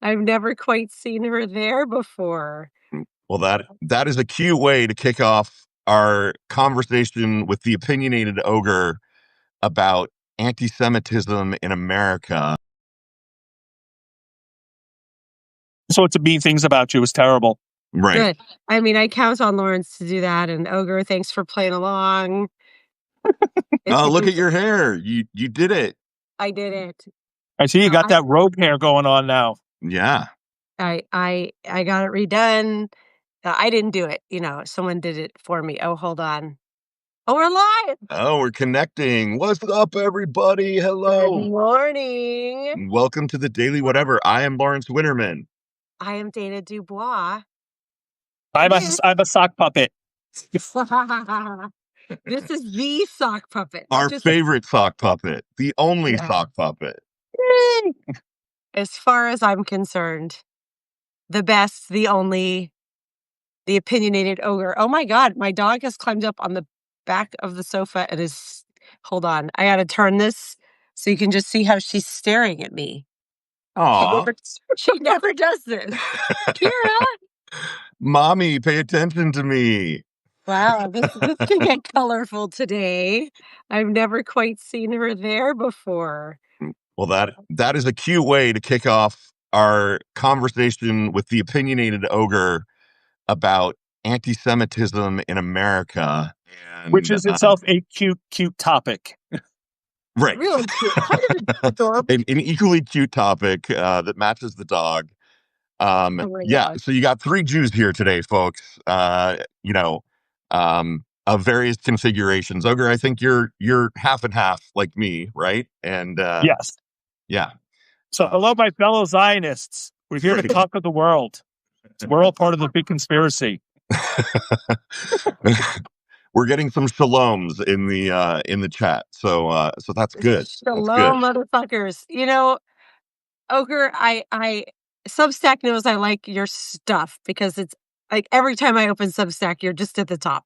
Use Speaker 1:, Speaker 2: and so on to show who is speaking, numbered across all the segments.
Speaker 1: I've never quite seen her there before.
Speaker 2: Well, that is a cute way to kick off our conversation with the opinionated Ogre about anti-Semitism in America.
Speaker 3: So to mean things about you is terrible.
Speaker 2: Right.
Speaker 1: Good. I mean, I count on Lawrence to do that. And Ogre, thanks for playing along.
Speaker 2: Oh, look at your hair. You did it.
Speaker 1: I did it.
Speaker 3: I see you got that robe hair going on now.
Speaker 2: Yeah.
Speaker 1: I got it redone. I didn't do it. Someone did it for me. Oh, hold on. Oh, we're live.
Speaker 2: Oh, we're connecting. What's up, everybody? Hello.
Speaker 1: Good morning.
Speaker 2: Welcome to the Daily Whatever. I am Lawrence Winterman.
Speaker 1: I am Dana Dubois.
Speaker 3: I'm a sock puppet.
Speaker 1: This is the sock puppet.
Speaker 2: Our favorite sock puppet. The only sock puppet.
Speaker 1: As far as I'm concerned, the best, the only, the opinionated Ogre. Oh my God, my dog has climbed up on the back of the sofa and is, hold on, I gotta turn this so you can just see how she's staring at me.
Speaker 2: Aw.
Speaker 1: She never does this. Kira!
Speaker 2: Mommy, pay attention to me.
Speaker 1: Wow, this can get colorful today. I've never quite seen her there before.
Speaker 2: Well, that is a cute way to kick off our conversation with the opinionated Ogre about anti-Semitism in America.
Speaker 3: Which is itself a cute topic.
Speaker 2: Right.
Speaker 1: Really cute.
Speaker 2: An equally cute topic that matches the dog. Yeah, so you got 3 Jews here today, folks. Of various configurations. Ogre, I think you're half and half like me, right? And
Speaker 3: yes.
Speaker 2: Yeah.
Speaker 3: So hello, my fellow Zionists. We're here to conquer the world. We're all part of the big conspiracy.
Speaker 2: We're getting some shaloms in the chat, so that's good.
Speaker 1: Shalom, motherfuckers. Ogre, I Substack knows I like your stuff because it's like every time I open Substack, you're just at the top.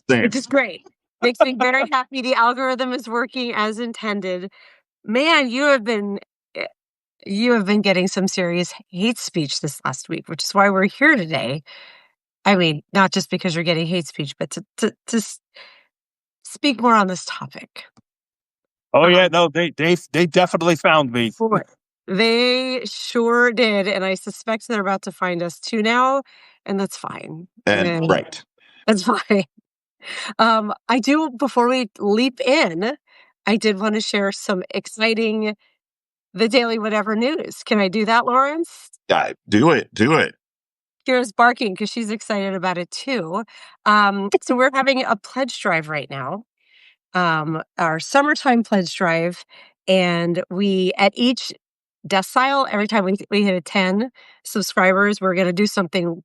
Speaker 1: Which is great. Makes me very happy. The algorithm is working as intended. Man, you have been getting some serious hate speech this last week, which is why we're here today. I mean, not just because you're getting hate speech, but to speak more on this topic.
Speaker 3: Oh yeah, no, they definitely found me.
Speaker 1: They sure did, and I suspect they're about to find us too now, and that's fine.
Speaker 2: Right.
Speaker 1: That's fine. I do, before we leap in, I did want to share some exciting The Daily Whatever news. Can I do that, Lawrence?
Speaker 2: Do it.
Speaker 1: Kira's barking because she's excited about it too. So we're having a pledge drive right now, our summertime pledge drive, and we, at each decile, every time we hit a 10 subscribers, we're going to do something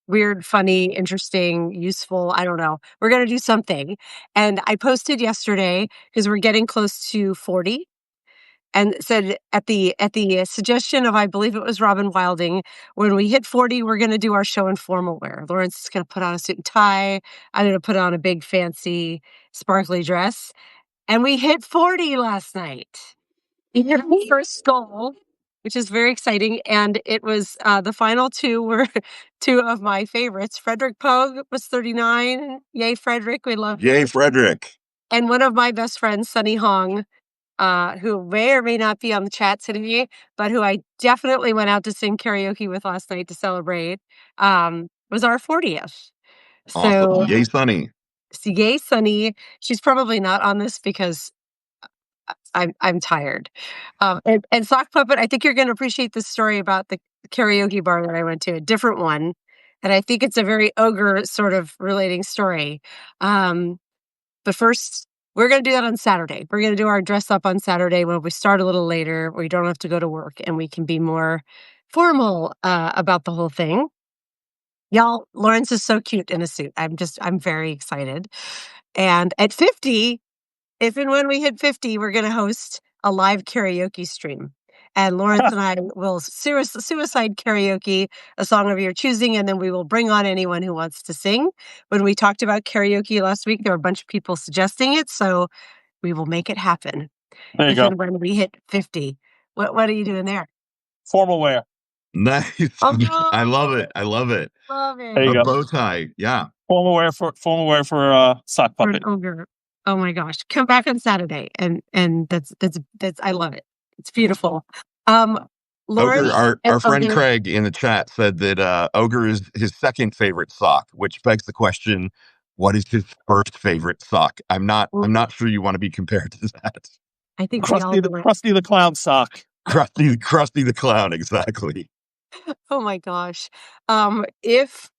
Speaker 1: weird, funny, interesting, useful. I don't know. We're going to do something. And I posted yesterday because we're getting close to 40. And said at the suggestion of, I believe it was Robin Wilding, when we hit 40, we're going to do our show in formal wear. Lawrence is going to put on a suit and tie. I'm going to put on a big, fancy, sparkly dress. And we hit 40 last night. We hit our first goal, which is very exciting. And it was the final 2 were 2 of my favorites. Frederick Pogue was 39. Yay, Frederick. We love
Speaker 2: you. Yay, Frederick.
Speaker 1: And one of my best friends, Sunny Hong, who may or may not be on the chat today, but who I definitely went out to sing karaoke with last night to celebrate, was our 40th.
Speaker 2: Awesome.
Speaker 1: So,
Speaker 2: yay, Sunny.
Speaker 1: Yay, Sunny. She's probably not on this because I'm tired. And Sock Puppet, I think you're going to appreciate this story about the karaoke bar that I went to, a different one. And I think it's a very Ogre sort of relating story. But first, we're going to do that on Saturday. We're going to do our dress up on Saturday when we start a little later. We don't have to go to work and we can be more formal about the whole thing. Y'all, Lawrence is so cute in a suit. I'm very excited. And at 50, if and when we hit 50, we're going to host a live karaoke stream. And Lawrence and I will suicide karaoke a song of your choosing, and then we will bring on anyone who wants to sing. When we talked about karaoke last week, there were a bunch of people suggesting it, so we will make it happen.
Speaker 3: There you go.
Speaker 1: When we hit 50. What are you doing there?
Speaker 3: Formal wear.
Speaker 2: Nice.
Speaker 1: Oh,
Speaker 2: I love it. I love it.
Speaker 1: love
Speaker 3: There you
Speaker 2: A
Speaker 1: it.
Speaker 3: go.
Speaker 2: bow tie. Yeah.
Speaker 3: Formal wear for sock
Speaker 1: For an
Speaker 3: puppet.
Speaker 1: ogre. Oh my gosh. Come back on Saturday and that's I love it. It's beautiful.
Speaker 2: Ogre,
Speaker 1: Lawrence and
Speaker 2: our friend
Speaker 1: Ogre.
Speaker 2: Craig in the chat said that Ogre is his second favorite sock, which begs the question, what is his first favorite sock? I'm not sure you want to be compared to that.
Speaker 1: I think we all know it.
Speaker 3: Krusty the Clown sock.
Speaker 2: Krusty the Clown, exactly.
Speaker 1: Oh my gosh. If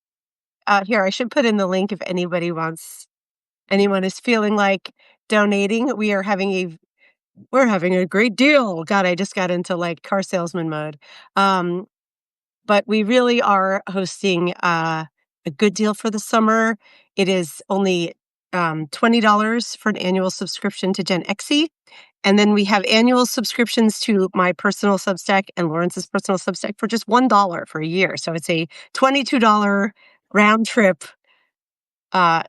Speaker 1: here, I should put in the link if anyone is feeling like donating. We're having a great deal. God, I just got into like car salesman mode. But we really are hosting a good deal for the summer. It is only $20 for an annual subscription to Gen Xe. And then we have annual subscriptions to my personal Substack and Lawrence's personal Substack for just $1 for a year. So it's a $22 round trip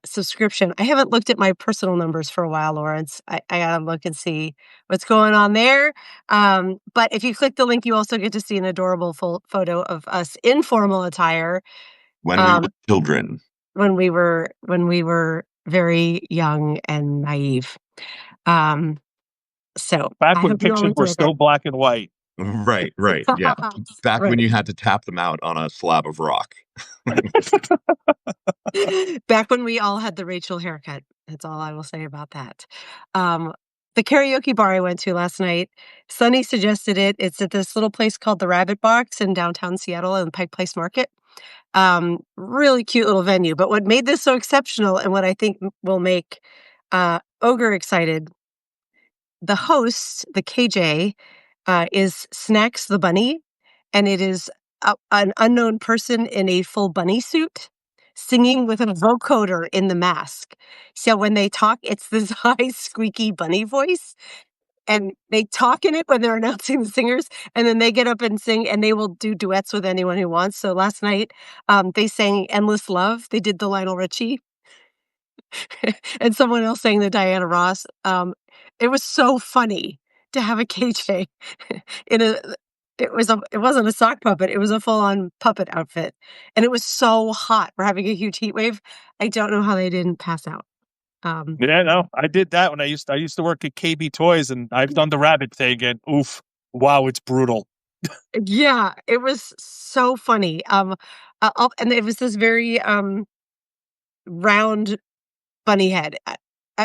Speaker 1: subscription. I haven't looked at my personal numbers for a while, Lawrence. I gotta look and see what's going on there. But if you click the link, you also get to see an adorable full photo of us in formal attire
Speaker 2: When we were children.
Speaker 1: when we were very young and naive. So
Speaker 3: Back
Speaker 1: I
Speaker 3: when
Speaker 1: hope you all
Speaker 3: pictures were
Speaker 1: enjoyed
Speaker 3: still black and white.
Speaker 2: Right, right. Yeah.
Speaker 1: it.
Speaker 2: Back when
Speaker 1: Right.
Speaker 2: you had to tap them out on a slab of rock.
Speaker 1: Back when we all had the Rachel haircut. That's all I will say about that. The karaoke bar I went to last night, Sunny suggested it. It's at this little place called the Rabbit Box in downtown Seattle in Pike Place Market. Really cute little venue. But what made this so exceptional and what I think will make Ogre excited, the host, the KJ, is Snacks the Bunny, and it is an unknown person in a full bunny suit singing with a vocoder in the mask. So when they talk, it's this high, squeaky bunny voice. And they talk in it when they're announcing the singers, and then they get up and sing, and they will do duets with anyone who wants. So last night, they sang "Endless Love." They did the Lionel Richie, and someone else sang the Diana Ross. It was so funny to have a KJ in a. It wasn't a sock puppet. It was a full on puppet outfit, and it was so hot. We're having a huge heat wave. I don't know how they didn't pass out.
Speaker 3: Yeah, no, I did that when I used to work at KB Toys, and I've done the rabbit thing, and oof, wow, it's brutal.
Speaker 1: Yeah, it was so funny. And it was this very round bunny head.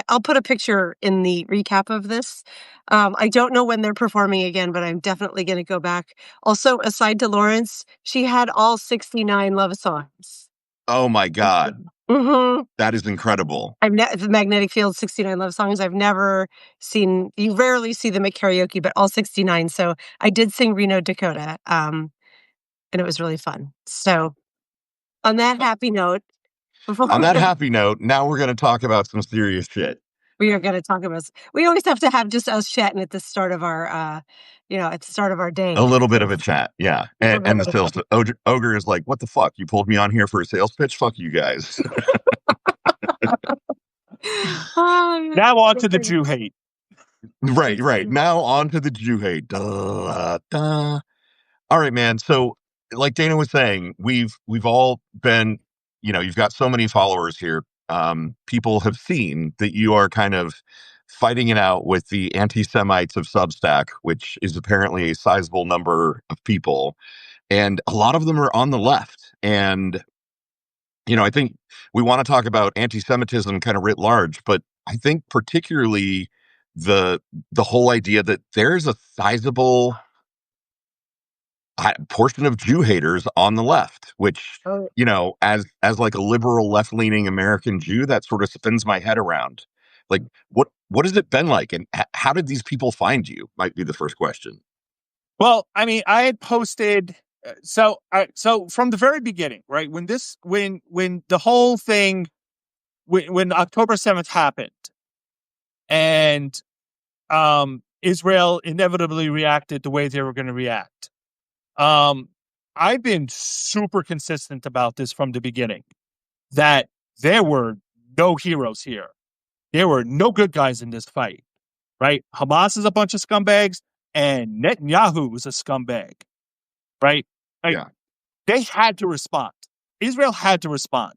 Speaker 1: I'll put a picture in the recap of this. I don't know when they're performing again, but I'm definitely going to go back. Also, aside to Lawrence, she had all 69 love songs.
Speaker 2: Oh my God.
Speaker 1: Mm-hmm.
Speaker 2: That is incredible.
Speaker 1: The Magnetic Field 69 love songs. I've never seen. You rarely see them at karaoke, but all 69. So I did sing Reno, Dakota. And it was really fun. So on that happy note,
Speaker 2: On that happy note, now we're going to talk about some serious shit.
Speaker 1: we are going to talk about. We always have to have just us chatting at the start of our, at the start of our day.
Speaker 2: A little bit of a chat, yeah. And the sales Ogre is like, "What the fuck? You pulled me on here for a sales pitch? Fuck you guys."
Speaker 3: Now on to the Jew hate.
Speaker 2: Right. Now on to the Jew hate. Duh, duh. All right, man. So, like Dana was saying, we've all been, you've got so many followers here. People have seen that you are kind of fighting it out with the anti-Semites of Substack, which is apparently a sizable number of people, and a lot of them are on the left. And I think we want to talk about anti-Semitism kind of writ large, but I think particularly the whole idea that there's a sizable portion of Jew haters on the left, which,
Speaker 1: Oh,
Speaker 2: as like a liberal left-leaning American Jew, that sort of spins my head around. Like, what has it been like, and how did these people find you? Might be the first question.
Speaker 3: Well, I mean, I had posted so from the very beginning, right? When the whole thing, when October 7th happened, and Israel inevitably reacted the way they were going to react. I've been super consistent about this from the beginning, that there were no heroes here. There were no good guys in this fight, right? Hamas is a bunch of scumbags. and Netanyahu was a scumbag, right? Like,
Speaker 2: Yeah.
Speaker 3: they had to respond. Israel had to respond.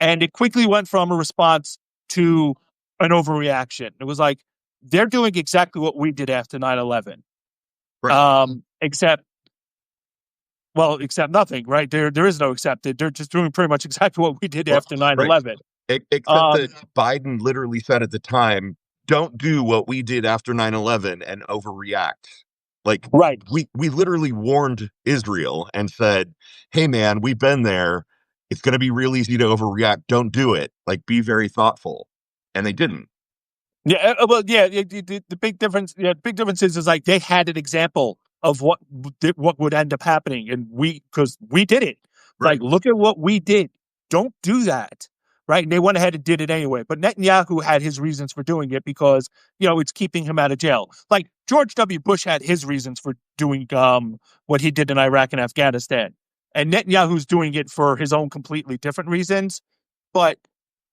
Speaker 3: And it quickly went from a response to an overreaction. It was like, they're doing exactly what we did after 9/11.
Speaker 2: Right.
Speaker 3: Except nothing, right? There is no except. They're just doing pretty much exactly what we did
Speaker 2: Well,
Speaker 3: after
Speaker 2: right.
Speaker 3: 9/11.
Speaker 2: Except that Biden literally said at the time, don't do what we did after 9/11 and overreact. Like,
Speaker 3: Right.
Speaker 2: we literally warned Israel and said, hey, man, we've been there. It's going to be real easy to overreact. Don't do it. Like, be very thoughtful. And they didn't.
Speaker 3: Yeah, the big difference. Yeah, the big difference is like they had an example of what would end up happening, and because we did it.
Speaker 2: Right.
Speaker 3: Like, look at what we did. Don't do that, right? And they went ahead and did it anyway. But Netanyahu had his reasons for doing it because it's keeping him out of jail. Like George W. Bush had his reasons for doing what he did in Iraq and Afghanistan, and Netanyahu's doing it for his own completely different reasons. But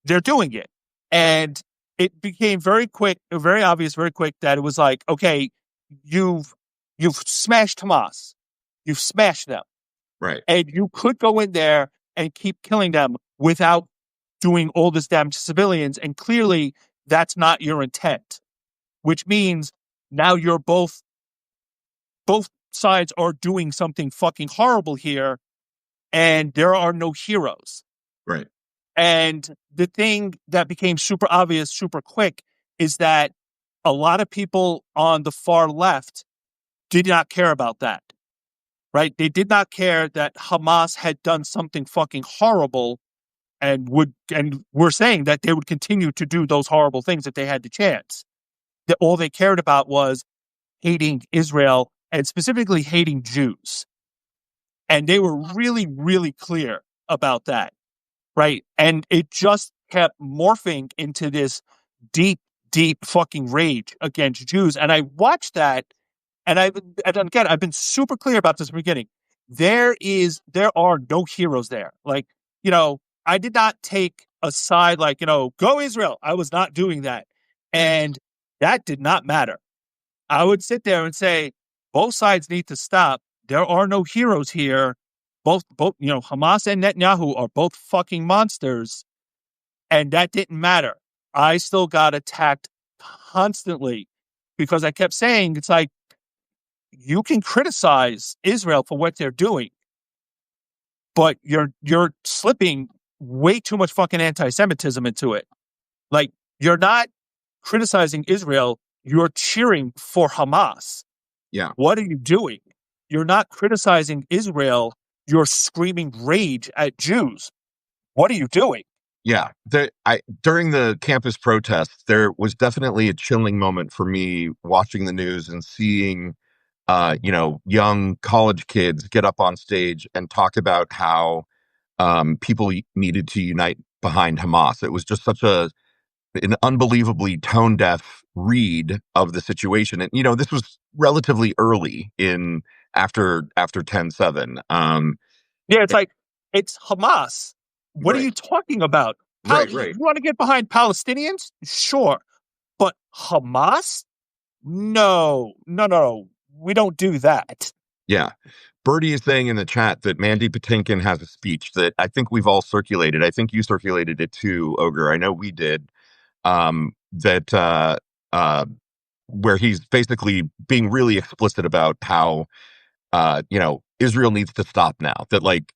Speaker 3: they're doing it, and it became very obvious very quick that it was like, okay, you've smashed Hamas. You've smashed them.
Speaker 2: Right.
Speaker 3: And you could go in there and keep killing them without doing all this damage to civilians. And clearly that's not your intent, which means now you're both sides are doing something fucking horrible here, and there are no heroes.
Speaker 2: Right.
Speaker 3: And the thing that became super obvious, super quick, is that a lot of people on the far left did not care about that, right? They did not care that Hamas had done something fucking horrible and were saying that they would continue to do those horrible things if they had the chance. That all they cared about was hating Israel and specifically hating Jews. And they were really, really clear about that. Right. And it just kept morphing into this deep, deep fucking rage against Jews. And I watched that. And again, I've been super clear about this from the beginning. There are no heroes there. Like, I did not take a side like, go Israel. I was not doing that. And that did not matter. I would sit there and say, both sides need to stop. There are no heroes here. Both, Hamas and Netanyahu are both fucking monsters, and that didn't matter. I still got attacked constantly because I kept saying, it's like, you can criticize Israel for what they're doing, but you're slipping way too much fucking anti-Semitism into it. Like, you're not criticizing Israel, you're cheering for Hamas.
Speaker 2: Yeah.
Speaker 3: What are you doing? You're not criticizing Israel, you're screaming rage at Jews. What are you doing?
Speaker 2: Yeah. During the campus protests, there was definitely a chilling moment for me watching the news and seeing, young college kids get up on stage and talk about how people needed to unite behind Hamas. It was just such an unbelievably tone deaf read of the situation. And, this was relatively early after 10/7.
Speaker 3: Yeah, it's like, it's Hamas. What are
Speaker 2: Right.
Speaker 3: you talking about?
Speaker 2: Right.
Speaker 3: You want to get behind Palestinians? Sure. But Hamas? No. We don't do that.
Speaker 2: Yeah. Birdie is saying in the chat that Mandy Patinkin has a speech that I think we've all circulated. I think you circulated it too, Ogre. I know we did. Where he's basically being really explicit about how Israel needs to stop now. That like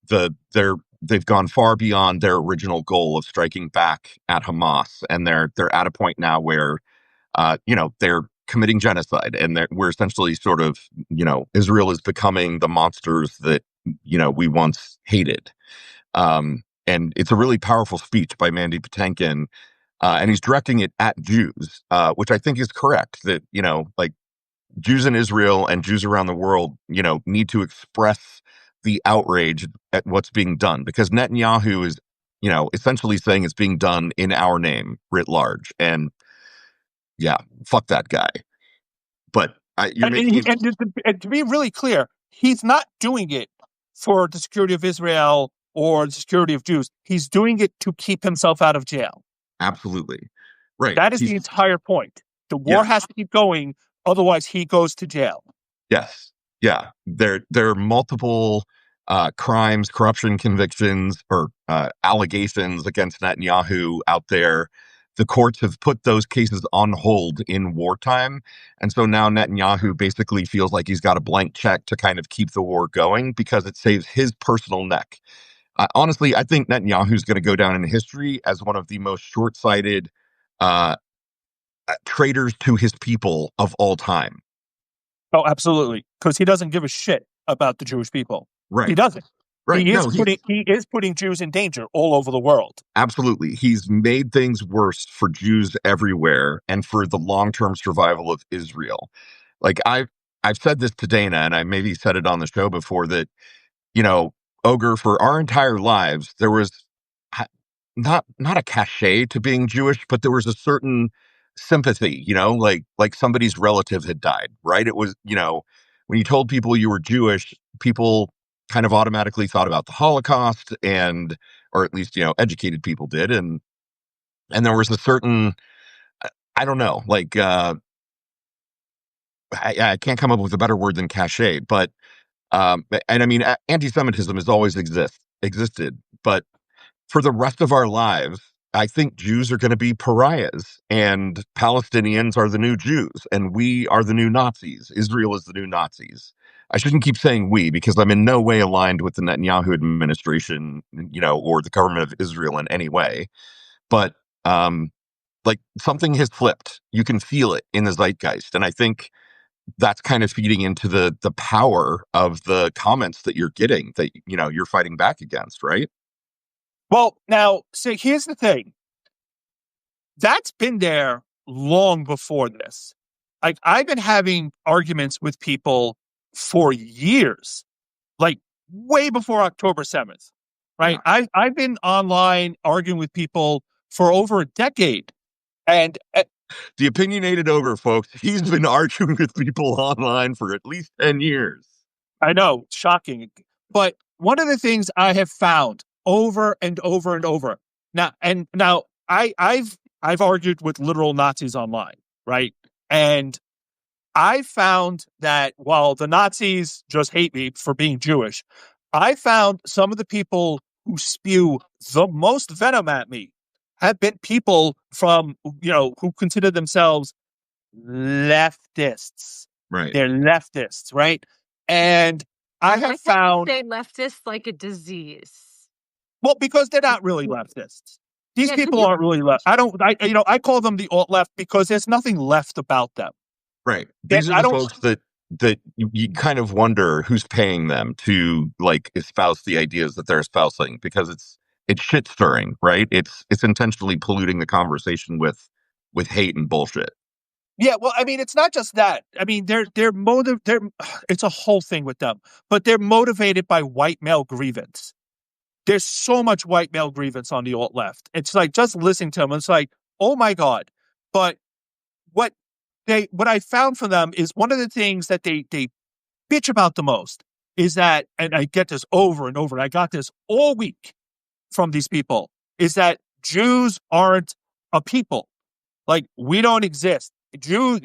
Speaker 2: they've gone far beyond their original goal of striking back at Hamas, and they're at a point now where they're committing genocide, and we're essentially sort of Israel is becoming the monsters that we once hated. And it's a really powerful speech by Mandy Patinkin. And he's directing it at Jews, which I think is correct. That, like Jews in Israel and Jews around the world, need to express the outrage at what's being done, because Netanyahu is, essentially saying it's being done in our name writ large. And yeah, fuck that guy. But you're making it.
Speaker 3: And to be really clear, he's not doing it for the security of Israel or the security of Jews. He's doing it to keep himself out of jail.
Speaker 2: Absolutely. Right.
Speaker 3: That is the entire point. The war has to keep going, otherwise he goes to jail.
Speaker 2: Yes. Yeah. There are multiple crimes, corruption convictions, or allegations against Netanyahu out there. The courts have put those cases on hold in wartime. And so now Netanyahu basically feels like he's got a blank check to kind of keep the war going because it saves his personal neck. Honestly, I think Netanyahu's going to go down in history as one of the most short sighted uh, traitors to his people of all time.
Speaker 3: Oh, absolutely. Because he doesn't give a shit about the Jewish people.
Speaker 2: Right.
Speaker 3: He doesn't.
Speaker 2: Right. No,
Speaker 3: He is putting Jews in danger all over the world.
Speaker 2: absolutely. He's made things worse for Jews everywhere and for the long-term survival of Israel. Like I've said this to Dana, and I maybe said it on the show before that, you know, Ogre, for our entire lives, there was ha- not a cachet to being Jewish, but there was a certain sympathy, like somebody's relative had died, right? It was, when you told people you were Jewish, people kind of automatically thought about the Holocaust, and or at least, educated people did, and there was a certain, I don't know, like I can't come up with a better word than cachet, but and I mean, anti-Semitism has always existed, but for the rest of our lives, I think Jews are going to be pariahs, and Palestinians are the new Jews, and we are the new Nazis. Israel is the new Nazis. I shouldn't keep saying we because I'm in no way aligned with the Netanyahu administration, or the government of Israel in any way. But like something has flipped. You can feel it in the zeitgeist, and I think that's kind of feeding into the power of the comments that you're getting, that you're fighting back against, right?
Speaker 3: Well, now, see, here's the thing. That's been there long before this. Like, I've been having arguments with people for years, like way before October 7th, right?
Speaker 2: Yeah.
Speaker 3: I've been online arguing with people for over a decade. And
Speaker 2: The opinionated ogre, folks, he's been arguing with people online for at least 10 years.
Speaker 3: I know, shocking. But one of the things I have found over and over and over now, I've argued with literal Nazis online, right? And I found that while the Nazis just hate me for being Jewish, I found some of the people who spew the most venom at me have been people from, who consider themselves leftists.
Speaker 2: Right.
Speaker 3: They're leftists, right? And I have found,
Speaker 1: say leftist like a disease.
Speaker 3: well, because they're not really leftists. These
Speaker 1: Yeah,
Speaker 3: people aren't really left. I call them the alt left because there's nothing left about them.
Speaker 2: Right. These are
Speaker 3: I
Speaker 2: the
Speaker 3: don't.
Speaker 2: folks that you kind of wonder who's paying them to like espouse the ideas that they're espousing, because it's shit stirring, right? It's intentionally polluting the conversation with hate and bullshit.
Speaker 3: Yeah, well, I mean, it's not just that. I mean, it's a whole thing with them, but they're motivated by white male grievance. There's so much white male grievance on the alt left. It's like just listening to them, it's like, oh my God. But what I found for them is one of the things that they bitch about the most is that, and I get this over and over, and I got this all week from these people, is that Jews aren't a people. Like, we don't exist. Jews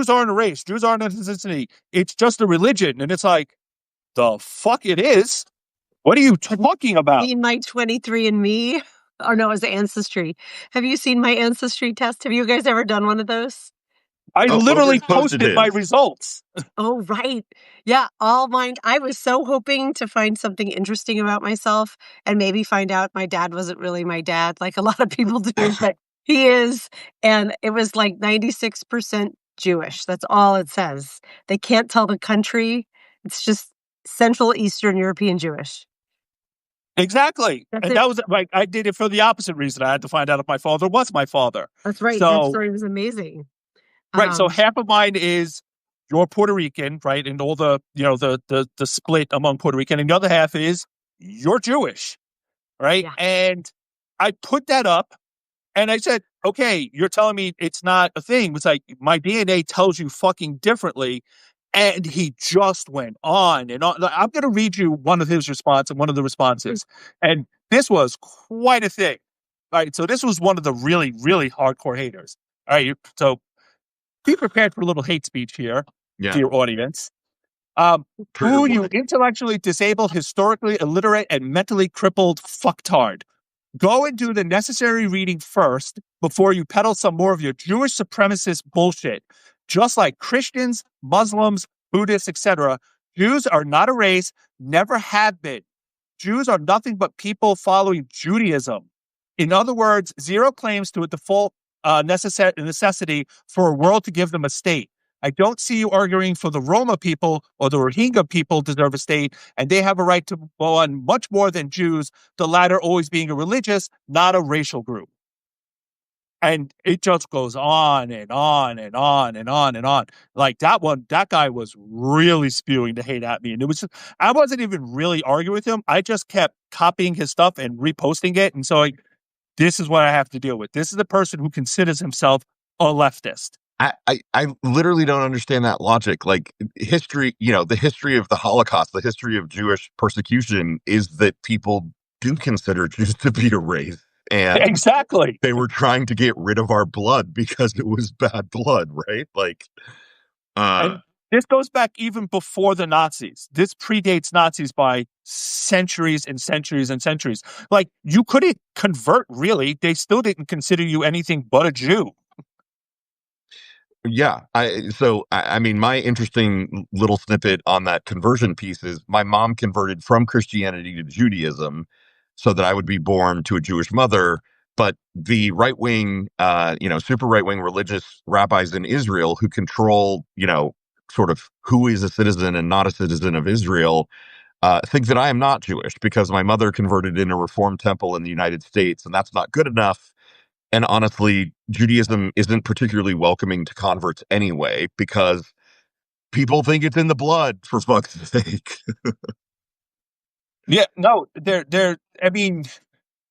Speaker 3: aren't a race. Jews aren't an ethnicity. It's just a religion. And it's like, the fuck it is. What are you talking about?
Speaker 1: Seen my 23andMe? Or no, it's Ancestry. Have you seen my Ancestry test? Have you guys ever done one of those?
Speaker 3: I literally
Speaker 2: Ogre's posted
Speaker 3: posted my
Speaker 2: his.
Speaker 3: results.
Speaker 1: Oh, right. Yeah, all mine. I was so hoping to find something interesting about myself and maybe find out my dad wasn't really my dad, like a lot of people do, but he is. And it was like 96% Jewish. That's all it says. They can't tell the country. It's just Central Eastern European Jewish.
Speaker 3: Exactly.
Speaker 1: That's
Speaker 3: And
Speaker 1: it.
Speaker 3: that was like, I did it for the opposite reason. I had to find out if my father was my father.
Speaker 1: That's right. That
Speaker 3: So,
Speaker 1: story was amazing.
Speaker 3: right. So half of mine is you're Puerto Rican, right? And all the, the split among Puerto Rican. And the other half is you're Jewish, right?
Speaker 1: Yeah.
Speaker 3: And I put that up and I said, okay, you're telling me it's not a thing. It's like, my DNA tells you fucking differently. And he just went on and on. I'm going to read you one of his response and one of the responses. And this was quite a thing. All right. So this was one of the really, really hardcore haters. All right. So be prepared for a little hate speech here
Speaker 2: Yeah.
Speaker 3: to your audience.
Speaker 2: Trigger
Speaker 3: Who you
Speaker 2: warning.
Speaker 3: intellectually disabled, historically illiterate, and mentally crippled fucktard. Go and do the necessary reading first before you peddle some more of your Jewish supremacist bullshit. Just like Christians, Muslims, Buddhists, etc., Jews are not a race, never have been. Jews are nothing but people following Judaism. In other words, zero claims to a default necessity for a world to give them a state. I don't see you arguing for the Roma people or the Rohingya people deserve a state, and they have a right to go on much more than Jews, the latter always being a religious, not a racial group. And it just goes on and on and on and on and on. Like that guy was really spewing the hate at me. And I wasn't even really arguing with him. I just kept copying his stuff and reposting it. And so this is what I have to deal with. This is the person who considers himself a leftist.
Speaker 2: I literally don't understand that logic. Like history, the history of the Holocaust, the history of Jewish persecution is that people do consider Jews to be a race. And
Speaker 3: exactly.
Speaker 2: they were trying to get rid of our blood because it was bad blood, right? Like,
Speaker 3: and this goes back even before the Nazis. This predates Nazis by centuries and centuries and centuries. Like, you couldn't convert, really. They still didn't consider you anything but a Jew.
Speaker 2: yeah. I mean, my interesting little snippet on that conversion piece is my mom converted from Christianity to Judaism so that I would be born to a Jewish mother. But the right wing, super right wing religious rabbis in Israel who control, sort of who is a citizen and not a citizen of Israel, think that I am not Jewish because my mother converted in a Reform temple in the United States, and that's not good enough. And honestly, Judaism isn't particularly welcoming to converts anyway, because people think it's in the blood, for fuck's sake.
Speaker 3: Yeah, no, I mean,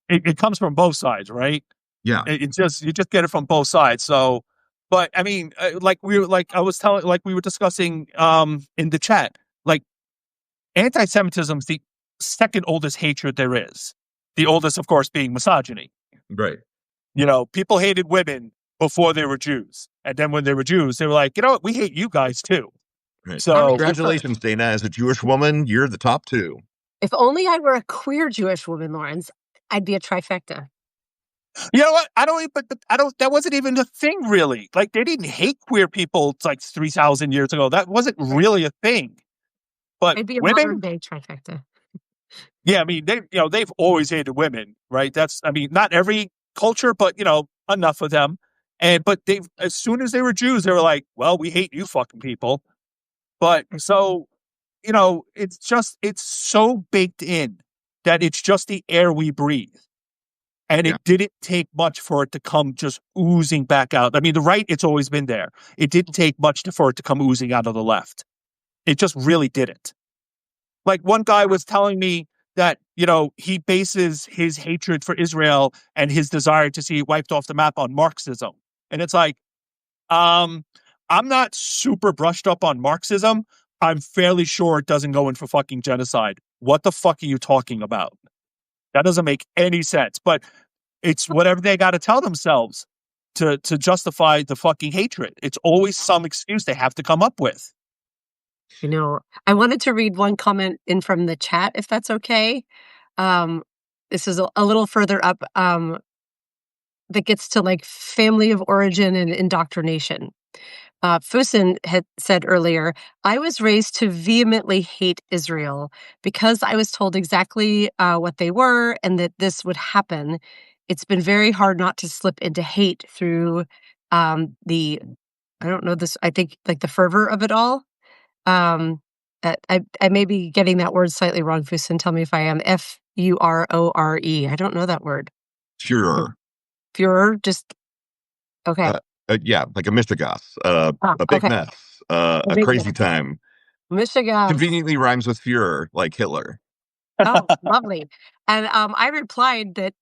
Speaker 3: it comes from both sides, right?
Speaker 2: Yeah.
Speaker 3: You just get it from both sides. So, but I mean, like we were discussing in the chat, like anti-Semitism is the second oldest hatred there is. The oldest, of course, being misogyny.
Speaker 2: Right.
Speaker 3: People hated women before they were Jews. And then when they were Jews, they were like, you know what? We hate you guys too.
Speaker 2: Right.
Speaker 3: So
Speaker 2: congratulations, Dana. As a Jewish woman, you're the top two.
Speaker 1: If only I were a queer Jewish woman, Lawrence, I'd be a trifecta.
Speaker 3: you know what? That wasn't even a thing, really. Like, they didn't hate queer people like 3,000 years ago. That wasn't really a thing. But
Speaker 1: I'd be a
Speaker 3: women,
Speaker 1: modern day trifecta.
Speaker 3: yeah, I mean, they've always hated women, right? Not every culture, but enough of them. But as soon as they were Jews, they were like, well, we hate you fucking people. But so, it's so baked in that it's just the air we breathe. And it didn't take much for it to come just oozing back out. I mean, the right, it's always been there. It didn't take much for it to come oozing out of the left. It just really didn't. Like, one guy was telling me that, he bases his hatred for Israel and his desire to see it wiped off the map on Marxism. And it's like, I'm not super brushed up on Marxism. I'm fairly sure it doesn't go in for fucking genocide. What the fuck are you talking about? That doesn't make any sense. But it's whatever they got to tell themselves to justify the fucking hatred. It's always some excuse they have to come up with.
Speaker 1: I wanted to read one comment in from the chat, if that's okay. This is a little further up that gets to like family of origin and indoctrination. Fusen had said earlier, I was raised to vehemently hate Israel because I was told exactly what they were and that this would happen. It's been very hard not to slip into hate through I don't know this, I think like the fervor of it all. I may be getting that word slightly wrong, Fusen. Tell me if I am. Furore. I don't know that word.
Speaker 2: Furor.
Speaker 1: Furor, just okay.
Speaker 2: Yeah, like a Michigas, a big
Speaker 1: okay.
Speaker 2: mess, a crazy time.
Speaker 1: Michigan
Speaker 2: Conveniently rhymes with Fuhrer, like Hitler.
Speaker 1: Oh, lovely. And I replied that,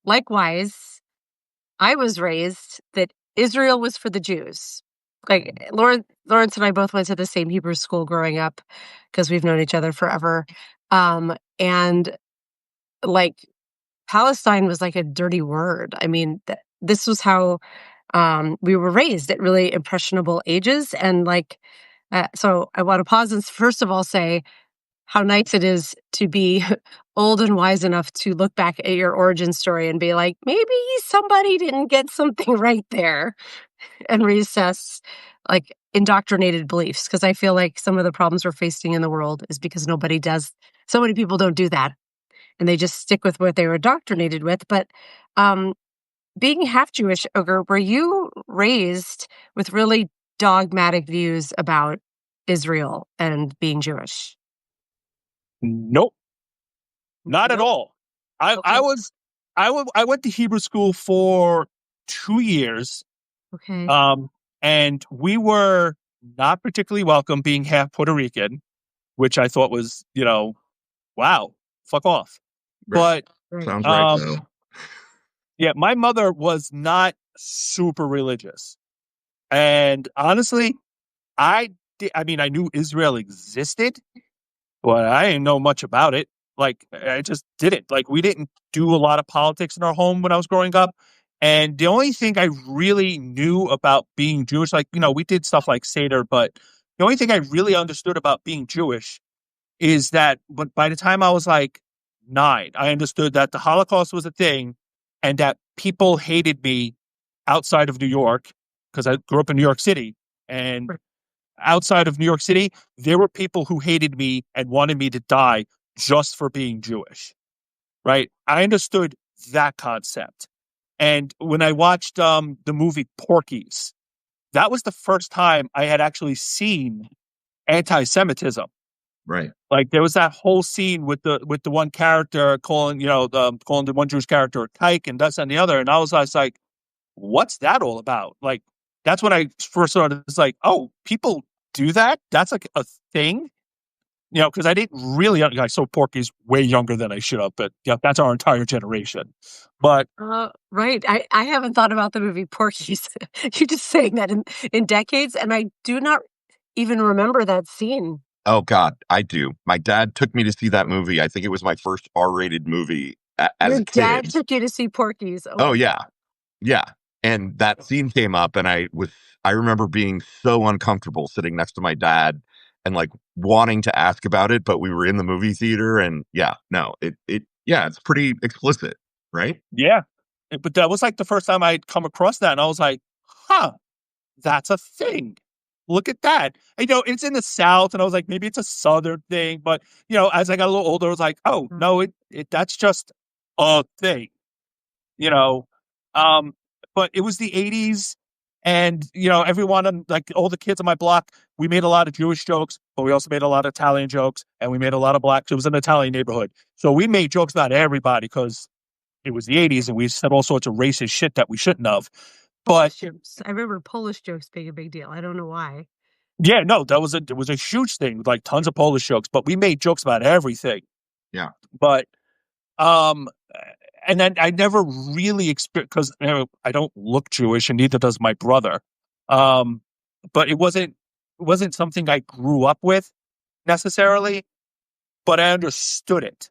Speaker 1: likewise, I was raised that Israel was for the Jews. Like Lawrence and I both went to the same Hebrew school growing up because we've known each other forever. And like Palestine was like a dirty word. I mean, this was how we were raised at really impressionable ages. And like So I want to pause and first of all say how nice it is to be old and wise enough to look back at your origin story and be like, maybe somebody didn't get something right there and reassess like indoctrinated beliefs. Because I feel like some of the problems we're facing in the world is because nobody does. So many people don't do that and they just stick with what they were indoctrinated with. But being half Jewish, Ogre, were you raised with really dogmatic views about Israel and being Jewish?
Speaker 3: Nope, not at
Speaker 1: Nope.
Speaker 3: all. I
Speaker 1: Okay.
Speaker 3: I was I went to Hebrew school for 2 years.
Speaker 1: Okay.
Speaker 3: And we were not particularly welcome being half Puerto Rican, which I thought was, wow, fuck off.
Speaker 2: Right.
Speaker 3: But
Speaker 1: Right.
Speaker 2: Sounds right though.
Speaker 3: yeah, my mother was not super religious. And honestly, I mean, I knew Israel existed, but I didn't know much about it. Like, I just didn't. Like, we didn't do a lot of politics in our home when I was growing up. And the only thing I really knew about being Jewish, like, we did stuff like Seder, but the only thing I really understood about being Jewish is that but by the time I was like 9, I understood that the Holocaust was a thing and that people hated me outside of New York because I grew up in New York City. And
Speaker 1: Right.
Speaker 3: outside of New York City, there were people who hated me and wanted me to die just for being Jewish. Right? I understood that concept. And when I watched the movie Porky's, that was the first time I had actually seen anti-Semitism.
Speaker 2: Right.
Speaker 3: Like there was that whole scene with the one character calling, calling the one Jewish character a kike and this and the other. And I was like, what's that all about? Like, that's when I first started. It's like, oh, people do that? That's like a thing? Because I didn't really, I saw Porky's way younger than I should have, but that's our entire generation. But
Speaker 1: Right. I haven't thought about the movie Porky's. You're just saying that in decades, and I do not even remember that scene.
Speaker 2: Oh God, I do. My dad took me to see that movie. I think it was my first R-rated movie as
Speaker 1: Your
Speaker 2: a
Speaker 1: dad
Speaker 2: kid.
Speaker 1: took you to see Porky's. Oh
Speaker 2: Oh
Speaker 1: my
Speaker 2: yeah,
Speaker 1: God.
Speaker 2: yeah. And that scene came up, and I remember being so uncomfortable sitting next to my dad and like wanting to ask about it, but we were in the movie theater, and yeah, no, yeah, it's pretty explicit, right?
Speaker 3: yeah, but that was like the first time I'd come across that. And I was like, huh, that's a thing. Look at that. And, it's in the South, and I was like, maybe it's a Southern thing. But, as I got a little older, I was like, oh, no, that's just a thing, you know. Um, but it was the 80s, and, everyone, like all the kids on my block, we made a lot of Jewish jokes, but we also made a lot of Italian jokes, and we made a lot of black. It was an Italian neighborhood. So we made jokes about everybody because it was the 80s, and we said all sorts of racist shit that we shouldn't have. But
Speaker 1: Polish jokes. I remember Polish jokes being a big deal. I don't know why.
Speaker 3: yeah, no, it was a huge thing, like tons of Polish jokes, but we made jokes about everything.
Speaker 2: Yeah.
Speaker 3: But um and then I never really experienced because I don't look Jewish and neither does my brother. But it wasn't something I grew up with necessarily, but I understood it.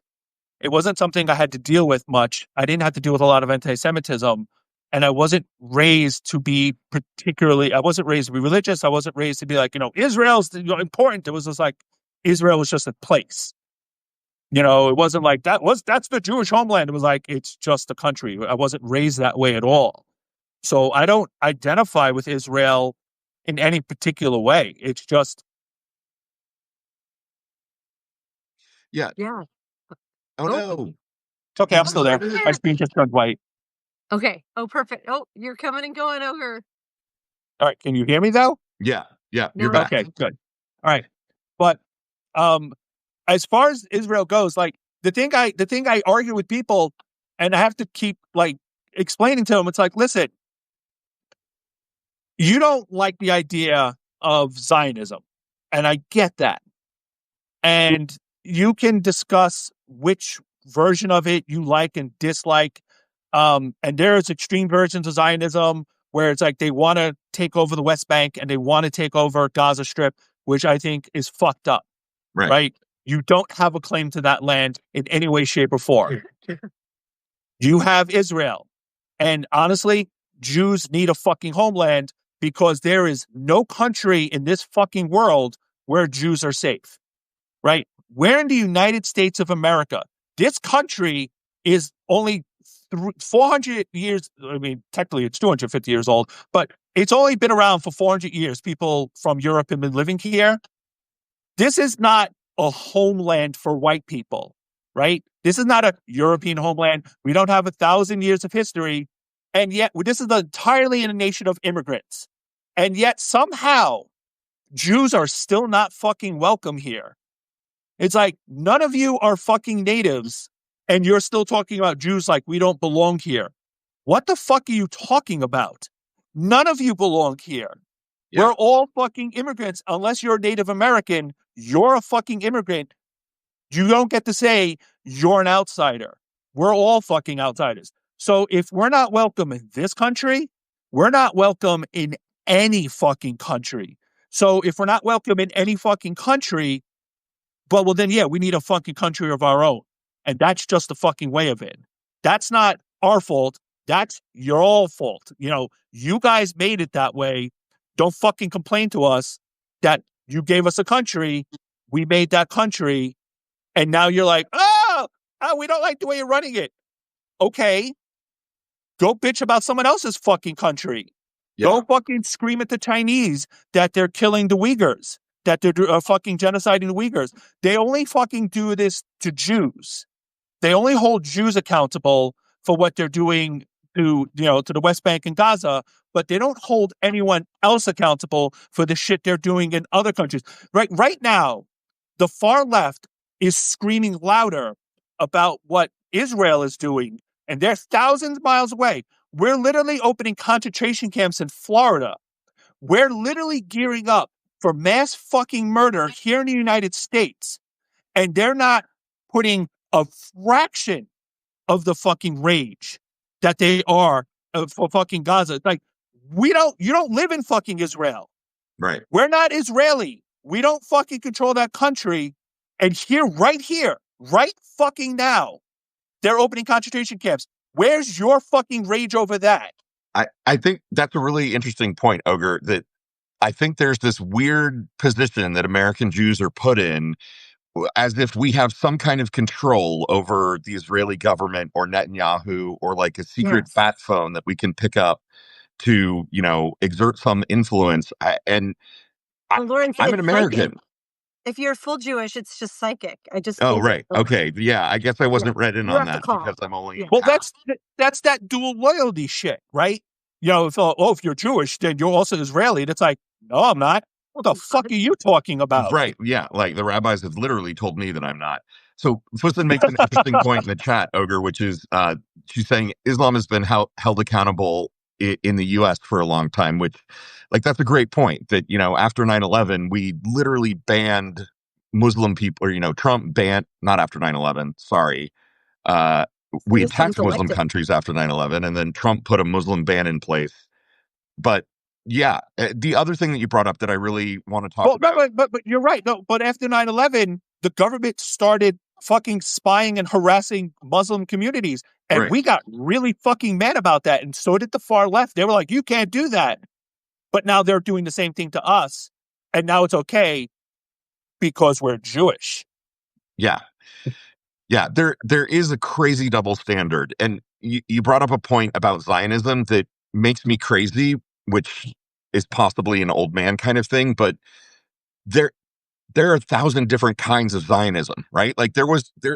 Speaker 3: It wasn't something I had to deal with much. I didn't have to deal with a lot of anti-Semitism. And I wasn't raised to be I wasn't raised to be religious. I wasn't raised to be like, Israel's important. It was just like, Israel was just a place. It wasn't like that's the Jewish homeland. It was like, it's just a country. I wasn't raised that way at all. So I don't identify with Israel in any particular way. It's just,
Speaker 2: Yeah.
Speaker 1: Yeah.
Speaker 2: Oh
Speaker 1: Oh,
Speaker 2: no.
Speaker 3: it's okay. I'm still there.
Speaker 1: yeah.
Speaker 3: My screen just turned white.
Speaker 1: Okay. Oh, perfect. Oh, you're coming and going, Ogre.
Speaker 3: All right. Can you hear me though?
Speaker 2: Yeah. Yeah. You're
Speaker 1: No,
Speaker 2: back.
Speaker 3: Okay, good. All right. But um as far as Israel goes, like the thing I argue with people, and I have to keep like explaining to them, it's like, listen, you don't like the idea of Zionism, and I get that. And you can discuss which version of it you like and dislike. And there's extreme versions of Zionism where it's like they want to take over the West Bank and they want to take over Gaza Strip, which I think is fucked up,
Speaker 2: Right.
Speaker 3: right? You don't have a claim to that land in any way, shape, or form. You have Israel. And honestly, Jews need a fucking homeland because there is no country in this fucking world where Jews are safe, right? We're in the United States of America. This country is only 400 years. I mean, technically it's 250 years old, but it's only been around for 400 years. People from Europe have been living here. This is not a homeland for white people, right? This is not a European homeland. We don't have 1,000 years of history. And yet this is entirely a nation of immigrants. And yet somehow Jews are still not fucking welcome here. It's like none of you are fucking natives and you're still talking about Jews like we don't belong here. What the fuck are you talking about? None of you belong here.
Speaker 2: Yeah.
Speaker 3: We're all fucking immigrants. Unless you're Native American, you're a fucking immigrant. You don't get to say you're an outsider. We're all fucking outsiders. So if we're not welcome in this country, we're not welcome in any fucking country. So if we're not welcome in any fucking country, well, then, yeah, we need a fucking country of our own. And that's just the fucking way of it. That's not our fault. That's your all fault. You know, you guys made it that way. Don't fucking complain to us that you gave us a country. We made that country. And now you're like, oh, we don't like the way you're running it. Okay. Go bitch about someone else's fucking country.
Speaker 2: Yeah.
Speaker 3: Go fucking scream at the Chinese that they're killing the Uyghurs, that they're fucking genociding the Uyghurs. They only fucking do this to Jews. They only hold Jews accountable for what they're doing to the West Bank and Gaza, but they don't hold anyone else accountable for the shit they're doing in other countries. Right now, the far left is screaming louder about what Israel is doing, and they're thousands of miles away. We're literally opening concentration camps in Florida. We're literally gearing up for mass fucking murder here in the United States, and they're not putting a fraction of the fucking rage that they are for fucking Gaza. Like, you don't live in fucking Israel.
Speaker 2: Right.
Speaker 3: We're not Israeli. We don't fucking control that country. And right here, right fucking now, they're opening concentration camps. Where's your fucking rage over that?
Speaker 2: I think that's a really interesting point, Ogre, that I think there's this weird position that American Jews are put in as if we have some kind of control over the Israeli government or Netanyahu or like a secret bat phone that we can pick up to, exert some influence.
Speaker 1: Well, Lawrence,
Speaker 2: I'm an American.
Speaker 1: Psychic. If you're full Jewish, it's just psychic. I just
Speaker 2: Oh,
Speaker 1: think
Speaker 2: right. Okay. Yeah. I guess I wasn't read in
Speaker 1: You
Speaker 2: on
Speaker 1: have to
Speaker 2: that
Speaker 1: call.
Speaker 2: because I'm only
Speaker 3: Well,
Speaker 2: half.
Speaker 3: that's that dual loyalty shit, right? If you're Jewish, then you're also Israeli. And it's like, no, I'm not. What the fuck are you talking about?
Speaker 2: Right. Yeah. Like the rabbis have literally told me that I'm not. So Fussin makes an interesting point in the chat, Ogre, which is she's saying Islam has been held accountable in the U.S. for a long time, which like that's a great point that, after 9/11, we literally banned Muslim people or, Trump banned not after 9/11. Sorry. We attacked Muslim countries after 9/11 and then Trump put a Muslim ban in place. But yeah, the other thing that you brought up that I really want to talk about.
Speaker 3: But you're right. No, but after 9/11, the government started fucking spying and harassing Muslim communities. And we got really fucking mad about that. And so did the far left. They were like, you can't do that. But now they're doing the same thing to us. And now it's okay because we're Jewish.
Speaker 2: Yeah. Yeah, there is a crazy double standard. And you brought up a point about Zionism that makes me crazy, which is possibly an old man kind of thing, but there are 1,000 different kinds of Zionism, right? Like there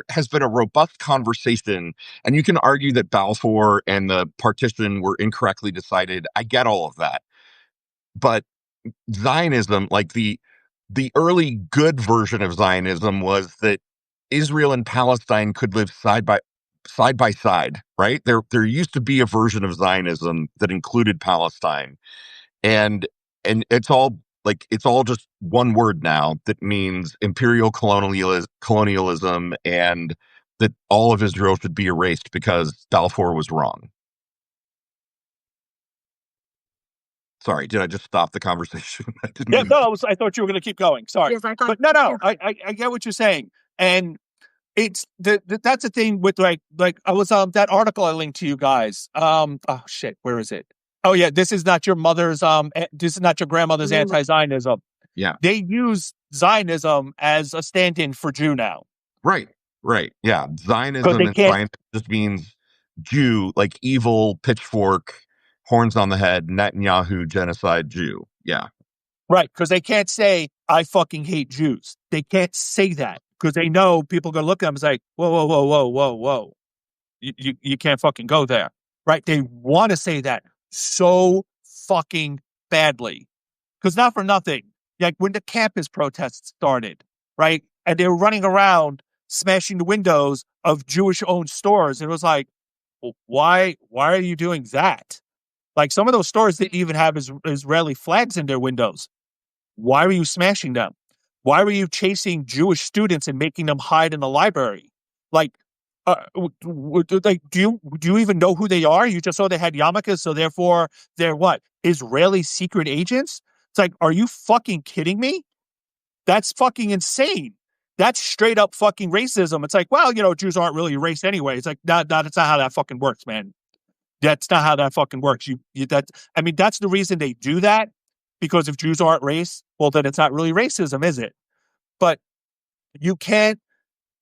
Speaker 2: has been a robust conversation, and you can argue that Balfour and the partition were incorrectly decided. I get all of that. But Zionism, like the early good version of Zionism was that Israel and Palestine could live side by side, right? There used to be a version of Zionism that included Palestine. And it's all just one word now that means imperial colonialism and that all of Israel should be erased because Balfour was wrong. Sorry, did I just stop the conversation?
Speaker 3: I thought you were going to keep going. Sorry.
Speaker 1: Yes, I thought,
Speaker 3: but no, I get what you're saying. And it's that's the thing with like I was that article I linked to you guys. Oh shit, where is it? Oh yeah, this is not your mother's this is not your grandmother's anti-Zionism.
Speaker 2: Yeah.
Speaker 3: They use Zionism as a stand-in for Jew now.
Speaker 2: Right. Right. Yeah.
Speaker 3: Because
Speaker 2: Zionism
Speaker 3: they
Speaker 2: and
Speaker 3: can't
Speaker 2: Zionism just means Jew, like evil pitchfork, horns on the head, Netanyahu genocide Jew. Yeah.
Speaker 3: right, because they can't say I fucking hate Jews. They can't say that because they know people are gonna look at them and say, whoa, whoa, whoa, whoa, whoa, whoa. You can't fucking go there. Right? They want to say that so fucking badly. Because not for nothing, like when the campus protests started, right? And they were running around smashing the windows of Jewish owned stores. And it was like, well, why are you doing that? Like some of those stores didn't even have Israeli flags in their windows. Why were you smashing them? Why were you chasing Jewish students and making them hide in the library? Like, like, do you even know who they are? You just saw they had yarmulkes, so therefore they're what? Israeli secret agents? It's like, are you fucking kidding me? That's fucking insane. That's straight up fucking racism. It's like, well, Jews aren't really a race anyway. It's like, no, that's not how that fucking works, man. That's not how that fucking works. That's the reason they do that. Because if Jews aren't race, well, then it's not really racism, is it? But you can't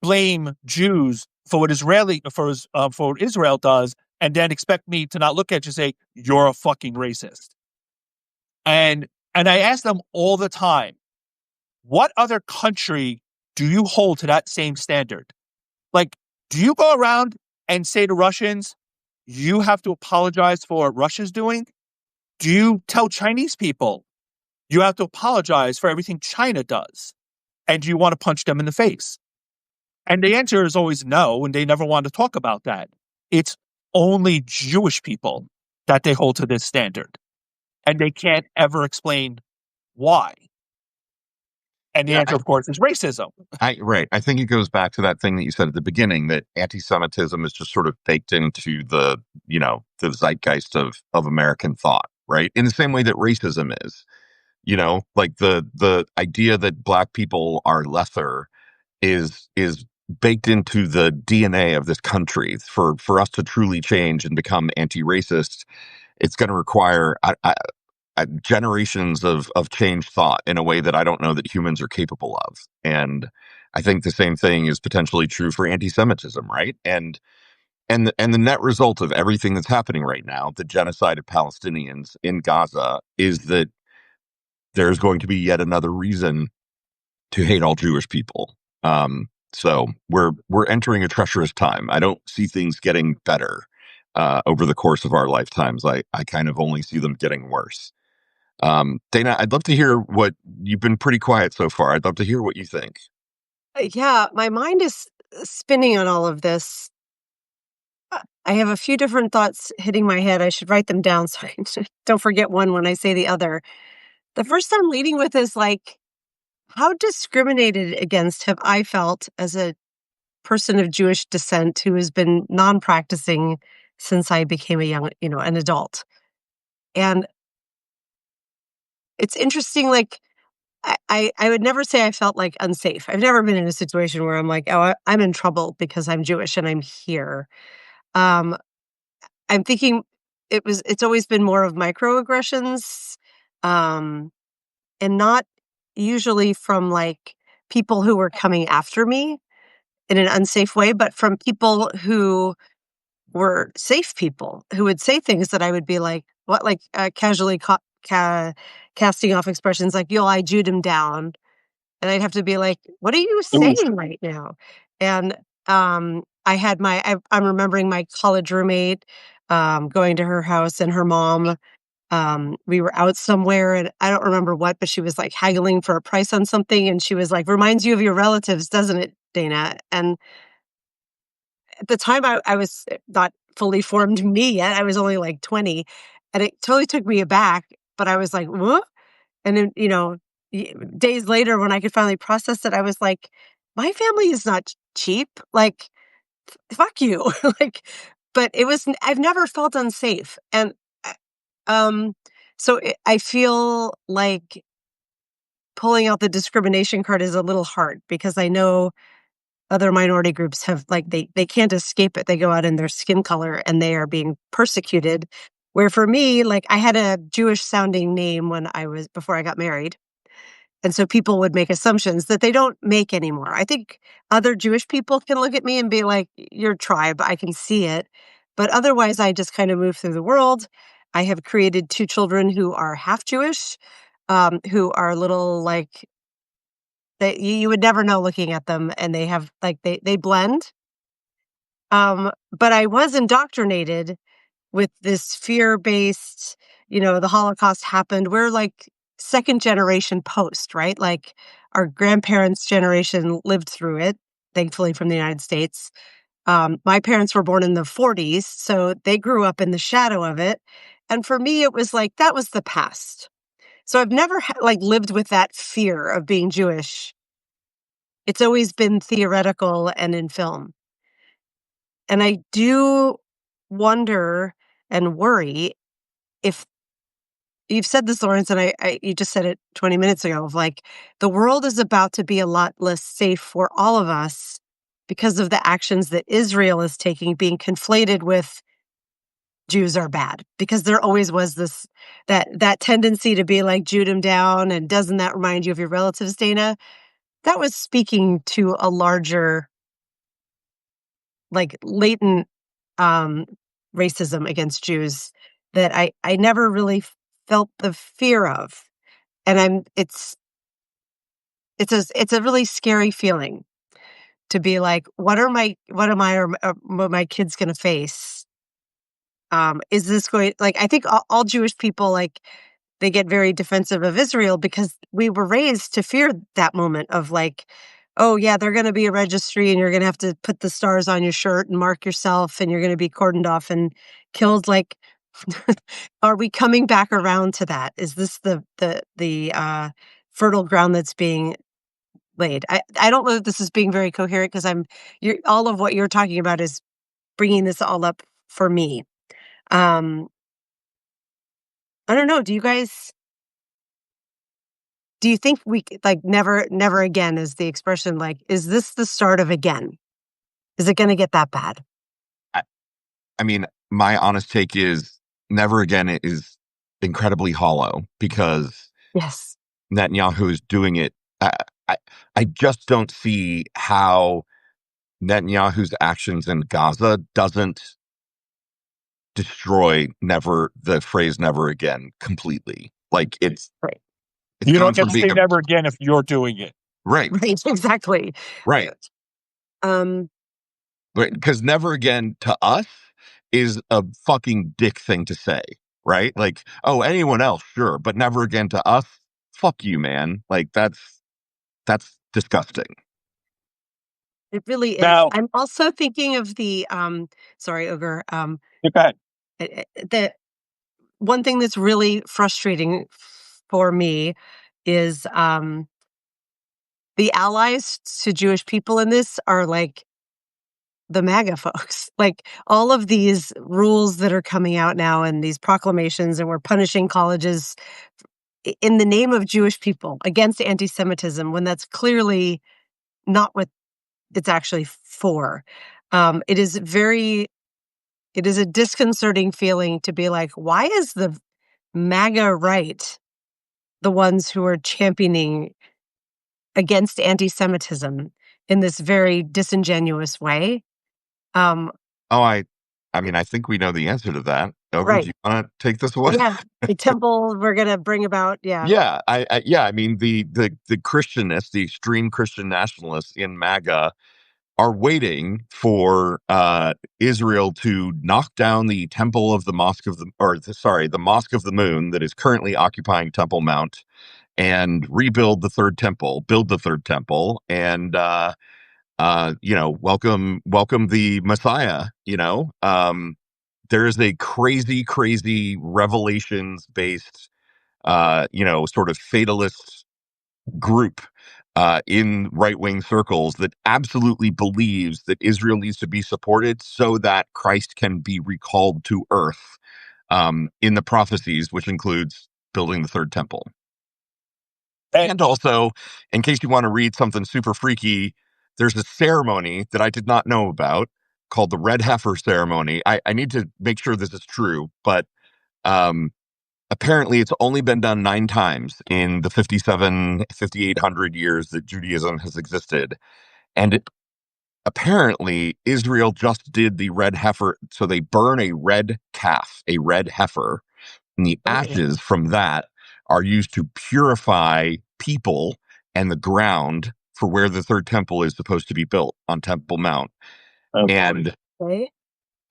Speaker 3: blame Jews for what what Israel does, and then expect me to not look at you and say you're a fucking racist. And I ask them all the time, what other country do you hold to that same standard? Like, do you go around and say to Russians, you have to apologize for what Russia's doing? Do you tell Chinese people you have to apologize for everything China does? And do you want to punch them in the face? And the answer is always no, and they never want to talk about that. It's only Jewish people that they hold to this standard. And they can't ever explain why. And the
Speaker 2: Yeah.
Speaker 3: answer, of course, is racism.
Speaker 2: Right. I think it goes back to that thing that you said at the beginning that anti-Semitism is just sort of baked into the zeitgeist of American thought, right? In the same way that racism is, like the idea that black people are lesser is baked into the DNA of this country. For us to truly change and become anti-racist, it's going to require generations of changed thought in a way that I don't know that humans are capable of. And I think the same thing is potentially true for anti-Semitism, right? And the net result of everything that's happening right now, the genocide of Palestinians in Gaza, is that there's going to be yet another reason to hate all Jewish people. So we're entering a treacherous time. I don't see things getting better over the course of our lifetimes. I kind of only see them getting worse. Dana, I'd love to hear what you've been pretty quiet so far. I'd love to hear what you think.
Speaker 1: Yeah, my mind is spinning on all of this. I have a few different thoughts hitting my head. I should write them down so I don't forget one when I say the other. The first I'm leading with is like, how discriminated against have I felt as a person of Jewish descent who has been non-practicing since I became an adult. And it's interesting, like, I would never say I felt like unsafe. I've never been in a situation where I'm like, oh, I'm in trouble because I'm Jewish and I'm here. Um, I'm thinking it's always been more of microaggressions, um, and not usually from like people who were coming after me in an unsafe way, but from people who were safe people who would say things that I would be like, what, like casually casting off expressions like, yo, I Jewed him down. And I'd have to be like, what are you
Speaker 3: Oof.
Speaker 1: saying right now? And I'm remembering my college roommate going to her house and her mom. We were out somewhere and I don't remember what, but she was like haggling for a price on something. And she was like, reminds you of your relatives, doesn't it, Dana? And at the time I was not fully formed me yet. I was only like 20 and it totally took me aback, but I was like, what? And then, days later when I could finally process it, I was like, my family is not cheap. Like, fuck you. Like, but I've never felt unsafe. And, uh, um, I feel like pulling out the discrimination card is a little hard because I know other minority groups have like they can't escape it. They go out in their skin color and they are being persecuted, Where for me, like I had a Jewish sounding name before I got married. And so people would make assumptions that they don't make anymore. I think other Jewish people can look at me and be like, "Your tribe, I can see it." But otherwise, I just kind of move through the world. I have created 2 children who are half Jewish, who are little like you would never know looking at them, and they have like they blend. But I was indoctrinated with this fear-based, the Holocaust happened. We're like second generation post, right? Like our grandparents' generation lived through it, thankfully from the United States. My parents were born in the 40s, so they grew up in the shadow of it. And for me, it was like that was the past. So I've never like lived with that fear of being Jewish. It's always been theoretical and in film. And I do wonder and worry if you've said this, Lawrence, and you just said it 20 minutes ago of like the world is about to be a lot less safe for all of us because of the actions that Israel is taking, being conflated with Jews are bad. Because there always was that tendency to be like Jude them down, and doesn't that remind you of your relatives, Dana? That was speaking to a larger, like latent um, racism against Jews that I never really felt the fear of. And it's a really scary feeling to be like, what are my kids going to face? Is this going, like, I think all Jewish people, like, they get very defensive of Israel because we were raised to fear that moment of like, oh yeah, they're going to be a registry and you're going to have to put the stars on your shirt and mark yourself and you're going to be cordoned off and killed. Like, are we coming back around to that? Is this the fertile ground that's being laid? I don't know if this is being very coherent because all of what you're talking about is bringing this all up for me. Um, I don't know. Do you think like never again is the expression, like, is this the start of again? Is it going to get that bad?
Speaker 2: I, I mean, my honest take is never again is incredibly hollow because
Speaker 1: Yes.
Speaker 2: Netanyahu is doing it. I, I, I just don't see how Netanyahu's actions in Gaza doesn't destroy the phrase never again completely. Like it's
Speaker 1: Right.
Speaker 3: You
Speaker 2: gone
Speaker 3: don't get
Speaker 2: from
Speaker 3: to
Speaker 2: being
Speaker 3: say never again if you're doing it.
Speaker 2: right,
Speaker 1: Right. Exactly.
Speaker 2: right,
Speaker 1: Um,
Speaker 2: right. Because never again to us is a fucking dick thing to say, right? Like, oh, anyone else, sure, but never again to us. Fuck you, man. Like that's disgusting.
Speaker 1: it really is.
Speaker 3: Now,
Speaker 1: I'm also thinking of sorry, Ogre.
Speaker 3: go ahead.
Speaker 1: The one thing that's really frustrating for me is the allies to Jewish people in this are like the MAGA folks. Like all of these rules that are coming out now and these proclamations, and we're punishing colleges in the name of Jewish people against anti-Semitism when that's clearly not what it's actually for. It is a disconcerting feeling to be like, why is the MAGA right the ones who are championing against anti-Semitism in this very disingenuous way? Um,
Speaker 2: Oh, I mean, I think we know the answer to that. Ogre, do
Speaker 1: right.
Speaker 2: you want to take this one?
Speaker 1: Yeah. The temple we're going to bring about. Yeah.
Speaker 2: Yeah, yeah, I mean the Christianists, the extreme Christian nationalists in MAGA are waiting for Israel to knock down the temple of the mosque of the the mosque of the moon that is currently occupying Temple Mount and rebuild the third temple, build the third temple, and welcome the Messiah. There is a crazy revelations based sort of fatalist group in right wing circles that absolutely believes that Israel needs to be supported so that Christ can be recalled to earth in the prophecies, which includes building the third temple. And also, in case you want to read something super freaky, there's a ceremony that I did not know about called the Red Heifer Ceremony. I need to make sure this is true, but Apparently, it's only been done 9 times in the 5,800 years that Judaism has existed. And apparently, Israel just did the red heifer. So they burn a red calf, a red heifer, and the ashes from that are used to purify people and the ground for where the third temple is supposed to be built on Temple Mount. And
Speaker 1: Right?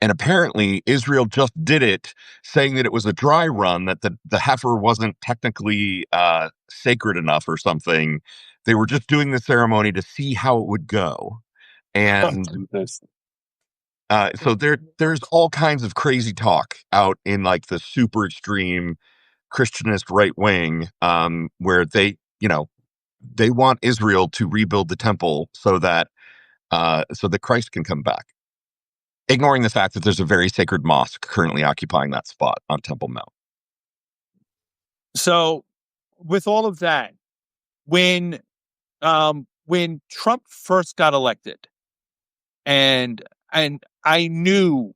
Speaker 2: and apparently Israel just did it, saying that it was a dry run, that the heifer wasn't technically sacred enough or something. They were just doing the ceremony to see how it would go. And so there's all kinds of crazy talk out in like the super extreme Christianist right wing, where they want Israel to rebuild the temple so that Christ can come back, ignoring the fact that there's a very sacred mosque currently occupying that spot on Temple Mount.
Speaker 3: So, with all of that, when Trump first got elected, and I knew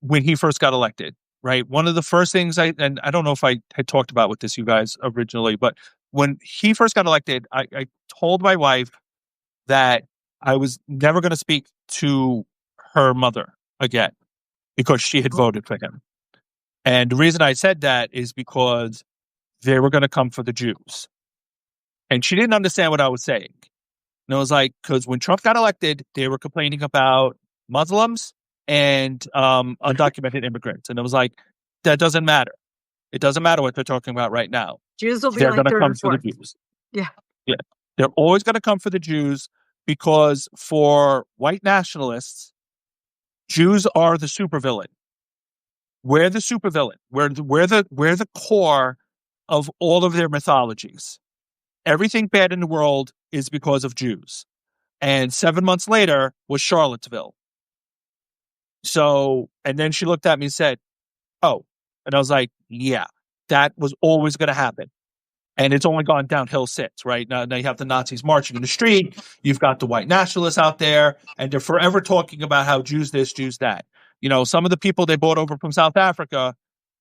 Speaker 3: when he first got elected, right? One of the first things I don't know if I had talked about with this you guys originally, but when he first got elected, I told my wife that I was never going to speak to her mother again because she had voted for him. And the reason I said that is because they were going to come for the Jews. And she didn't understand what I was saying. And I was like, because when Trump got elected, they were complaining about Muslims and undocumented immigrants. And I was like, that doesn't matter. It doesn't matter what they're talking about right now.
Speaker 1: Jews will be
Speaker 3: They're
Speaker 1: like
Speaker 3: going to
Speaker 1: third
Speaker 3: come
Speaker 1: or
Speaker 3: for the
Speaker 1: fourth.
Speaker 3: Jews.
Speaker 1: Yeah.
Speaker 3: Yeah. They're always going to come for the Jews because for white nationalists, Jews are the supervillain. We're the supervillain. We're the core of all of their mythologies. Everything bad in the world is because of Jews. And 7 months later was Charlottesville. So, and then she looked at me and said, "Oh," and I was like, "Yeah, that was always going to happen." And it's only gone downhill since, right? Now you have the Nazis marching in the street. You've got the white nationalists out there, and they're forever talking about how Jews this, Jews that. Some of the people they brought over from South Africa,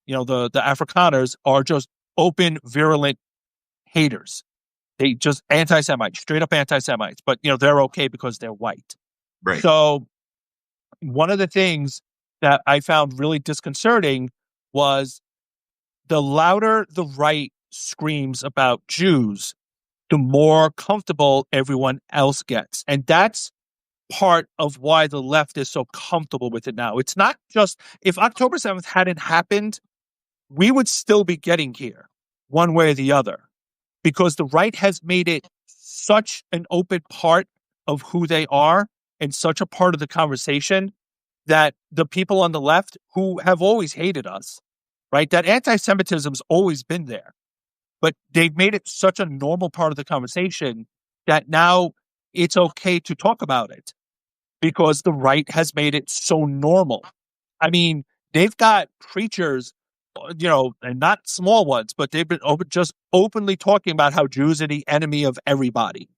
Speaker 3: the Afrikaners, are just open, virulent haters. They just anti-Semites, straight up anti-Semites. But, they're okay because they're white.
Speaker 2: Right.
Speaker 3: So one of the things that I found really disconcerting was the louder the right screams about Jews, the more comfortable everyone else gets. And that's part of why the left is so comfortable with it now. It's not just, if October 7th hadn't happened, we would still be getting here one way or the other, because the right has made it such an open part of who they are and such a part of the conversation that the people on the left who have always hated us, right? That anti-Semitism's always been there, but they've made it such a normal part of the conversation that now it's okay to talk about it because the right has made it so normal. I mean, they've got preachers, and not small ones, but they've been just openly talking about how Jews are the enemy of everybody.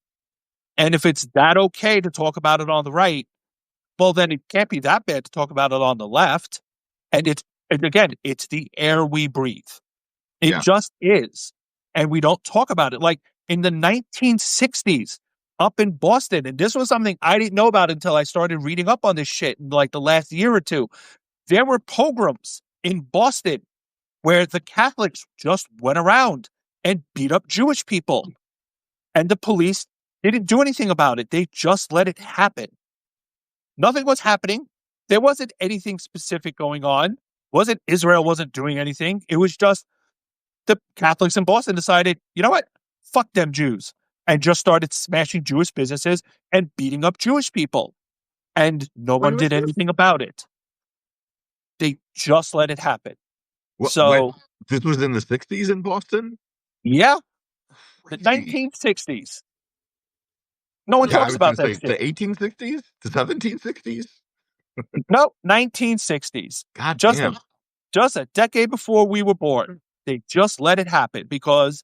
Speaker 3: And if it's that okay to talk about it on the right, well, then it can't be that bad to talk about it on the left. And again, it's the air we breathe. It just is. And we don't talk about it. Like in the 1960s up in Boston, and this was something I didn't know about until I started reading up on this shit in like the last year or two. There were pogroms in Boston where the Catholics just went around and beat up Jewish people. And the police didn't do anything about it. They just let it happen. Nothing was happening. There wasn't anything specific going on. Israel wasn't doing anything. It was just the Catholics in Boston decided, you know what? Fuck them Jews. And just started smashing Jewish businesses and beating up Jewish people. And no one did anything about it. They just let it happen.
Speaker 2: This was in the 60s in Boston?
Speaker 3: Yeah. The 1960s. No one talks about that shit.
Speaker 2: The 1860s? The 1760s?
Speaker 3: No, 1960s.
Speaker 2: God
Speaker 3: just
Speaker 2: damn.
Speaker 3: Just a decade before we were born. They just let it happen because,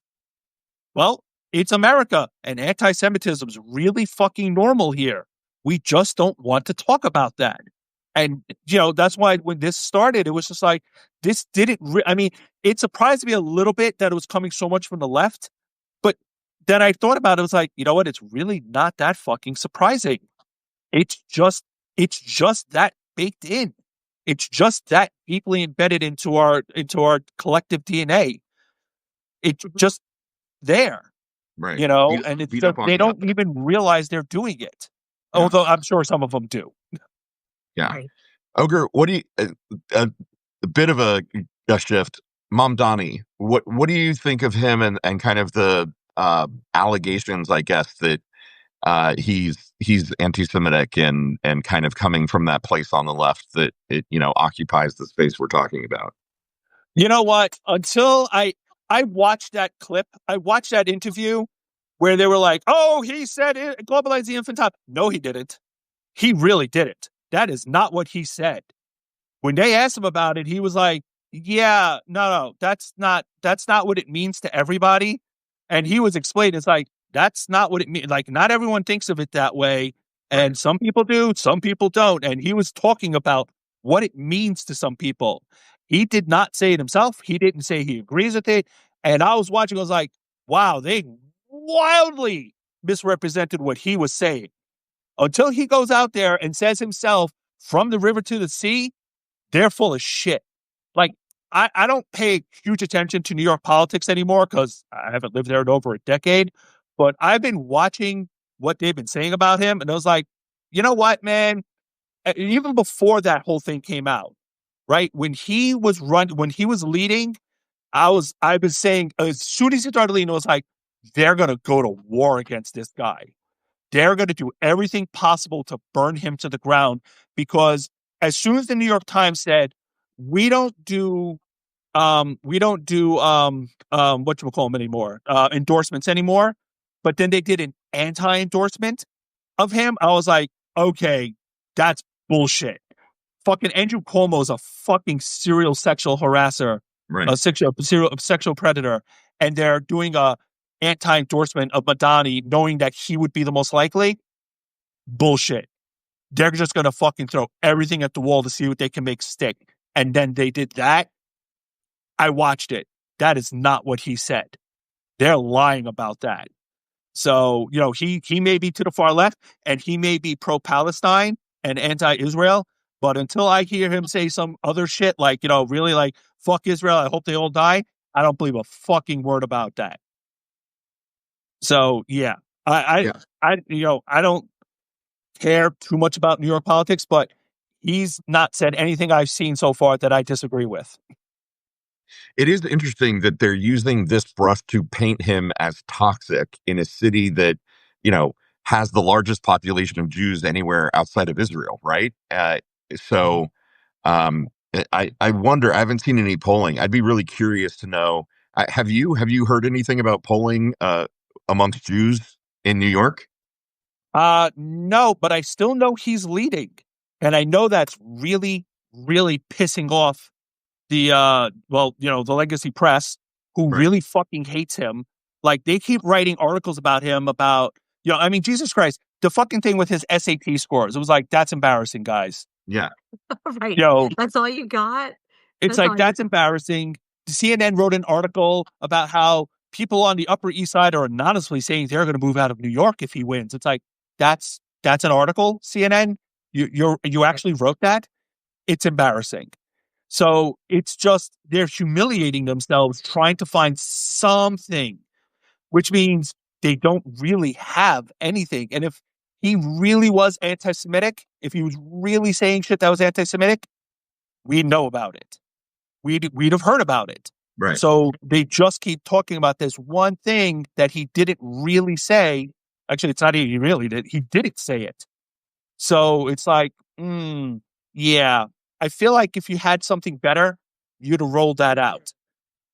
Speaker 3: well, it's America and anti-Semitism is really fucking normal here. We just don't want to talk about that. And, that's why when this started, it was just like, this didn't, I mean, it surprised me a little bit that it was coming so much from the left. But then I thought about it, it was like, you know what? It's really not that fucking surprising. It's just, it's just that baked in. It's just that deeply embedded into our collective DNA. It's just there,
Speaker 2: Right.
Speaker 3: and it's
Speaker 2: Beat
Speaker 3: just,
Speaker 2: up on
Speaker 3: they
Speaker 2: the
Speaker 3: don't
Speaker 2: other.
Speaker 3: even realize they're doing it.
Speaker 2: Yeah.
Speaker 3: Although I'm sure some of them do.
Speaker 2: Yeah.
Speaker 1: Right.
Speaker 2: Ogre, what do you, a bit of a shift. Mamdani, what do you think of him and kind of the allegations, I guess, that he's anti-Semitic and kind of coming from that place on the left that it occupies the space we're talking about.
Speaker 3: You know what? Until I watched that clip, I watched that interview where they were like, "Oh, he said globalize the infantile." No, he didn't. He really didn't. That is not what he said. When they asked him about it, he was like, "Yeah, no, that's not what it means to everybody." And he was explaining, it's like, that's not what it means. Like, not everyone thinks of it that way.
Speaker 2: Right.
Speaker 3: And some people do, some people don't. And he was talking about what it means to some people. He did not say it himself. He didn't say he agrees with it. And I was watching, I was like, wow, they wildly misrepresented what he was saying. Until he goes out there and says himself, from the river to the sea, they're full of shit. Like, I don't pay huge attention to New York politics anymore because I haven't lived there in over a decade. But I've been watching what they've been saying about him. And I was like, you know what, man? Even before that whole thing came out, right? When he was leading, I've been saying, as soon as he started leading, I was like, they're going to go to war against this guy. They're going to do everything possible to burn him to the ground, because as soon as the New York Times said, we don't do what you call them anymore, endorsements anymore, but then they did an anti-endorsement of him, I was like, okay, that's bullshit. Fucking Andrew Cuomo's a fucking serial sexual harasser,
Speaker 2: Right.
Speaker 3: a sexual predator, and they're doing a anti-endorsement of Madani, knowing that he would be the most likely. Bullshit. They're just gonna fucking throw everything at the wall to see what they can make stick. And then they did that. I watched it. That is not what he said. They're lying about that. So, he may be to the far left and he may be pro-Palestine and anti-Israel, but until I hear him say some other shit like, really like, fuck Israel, I hope they all die, I don't believe a fucking word about that. So, yeah.
Speaker 2: Yeah.
Speaker 3: I don't care too much about New York politics, but he's not said anything I've seen so far that I disagree with.
Speaker 2: It is interesting that they're using this brush to paint him as toxic in a city that, has the largest population of Jews anywhere outside of Israel, right? So I wonder, I haven't seen any polling. I'd be really curious to know, have you heard anything about polling amongst Jews in New York?
Speaker 3: No, but I still know he's leading. And I know that's really, really pissing off the the legacy press, who
Speaker 2: Right.
Speaker 3: really fucking hates him. Like, they keep writing articles about him about, I mean, Jesus Christ, the fucking thing with his SAT scores. It was like, that's embarrassing, guys.
Speaker 2: Yeah.
Speaker 1: Right.
Speaker 3: You know,
Speaker 1: That's all you got?
Speaker 3: it's
Speaker 1: That's all
Speaker 3: like,
Speaker 1: you
Speaker 3: that's embarrassing. CNN wrote an article about how people on the Upper East Side are anonymously saying they're going to move out of New York if he wins. It's like, that's an article, CNN? You actually wrote that? It's embarrassing. So it's just, they're humiliating themselves trying to find something, which means they don't really have anything. And if he really was anti-Semitic, if he was really saying shit that was anti-Semitic, we'd know about it. We'd have heard about it.
Speaker 2: Right.
Speaker 3: So they just keep talking about this one thing that he didn't really say. Actually, it's not he really did. He didn't say it. So it's like, yeah. I feel like if you had something better, you'd have rolled that out.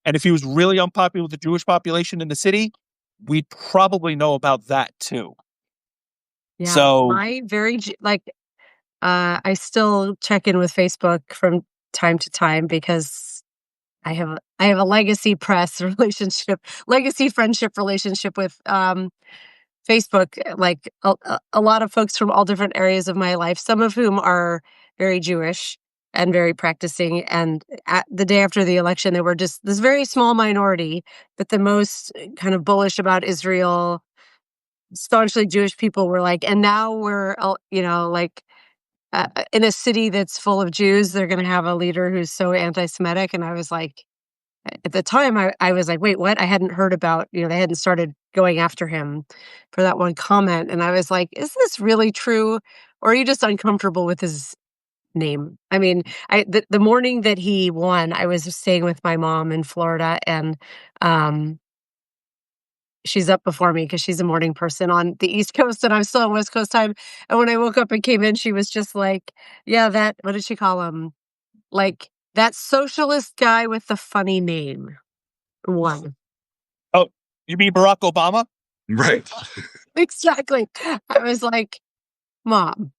Speaker 3: And if he was really unpopular with the Jewish population in the city, we'd probably know about that too.
Speaker 1: Yeah.
Speaker 3: So
Speaker 1: My very I still check in with Facebook from time to time because I have a legacy friendship relationship with Facebook, like a lot of folks from all different areas of my life, some of whom are very Jewish and very practicing. And at the day after the election, there were just this very small minority, but the most kind of bullish about Israel, staunchly Jewish people were like, and now we're, like in a city that's full of Jews, they're going to have a leader who's so anti-Semitic. And I was like, at the time, I was like, wait, what? I hadn't heard about, they hadn't started going after him for that one comment. And I was like, is this really true? Or are you just uncomfortable with his name? I mean, the morning that he won, I was staying with my mom in Florida, and she's up before me because she's a morning person on the East Coast, and I'm still on West Coast time. And when I woke up and came in, she was just like, yeah, what did she call him? Like, that socialist guy with the funny name won.
Speaker 3: Oh, you mean Barack Obama?
Speaker 2: Right.
Speaker 1: Exactly. I was like, Mom,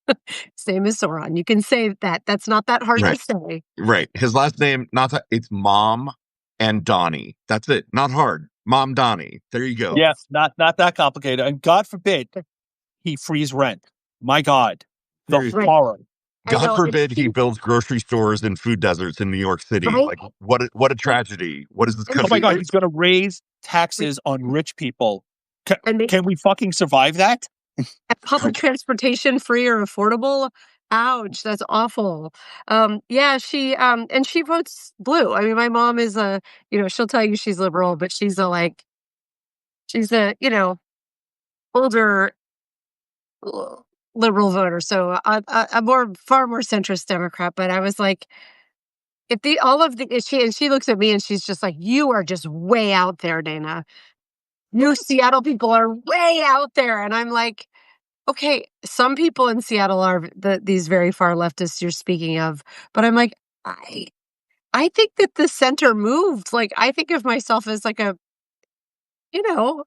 Speaker 1: his name is Soron. You can say that. That's not that hard to say.
Speaker 2: Right. His last name, it's Mom and Donnie. That's it. Not hard. Mom Donnie. There you go.
Speaker 3: Yes, not that complicated. And God forbid he frees rent. My God, the
Speaker 2: Seriously.
Speaker 3: horror.
Speaker 2: God forbid he builds grocery stores and food deserts in New York City.
Speaker 1: Right?
Speaker 2: Like, what a tragedy. What is this
Speaker 3: Oh
Speaker 2: country?
Speaker 3: my God, he's going to raise taxes on rich people.
Speaker 1: And
Speaker 3: Can we fucking survive that?
Speaker 1: public transportation free or affordable? Ouch, that's awful. Yeah, and she votes blue. I mean, my mom is she'll tell you she's liberal, but she's a older liberal voter. So a far more centrist Democrat. But I was like, she looks at me and she's just like, you are just way out there, Dana. You Seattle people are way out there. And I'm like, okay, some people in Seattle are these very far leftists you're speaking of, but I'm like, I think that the center moved. Like, I think of myself as like you know,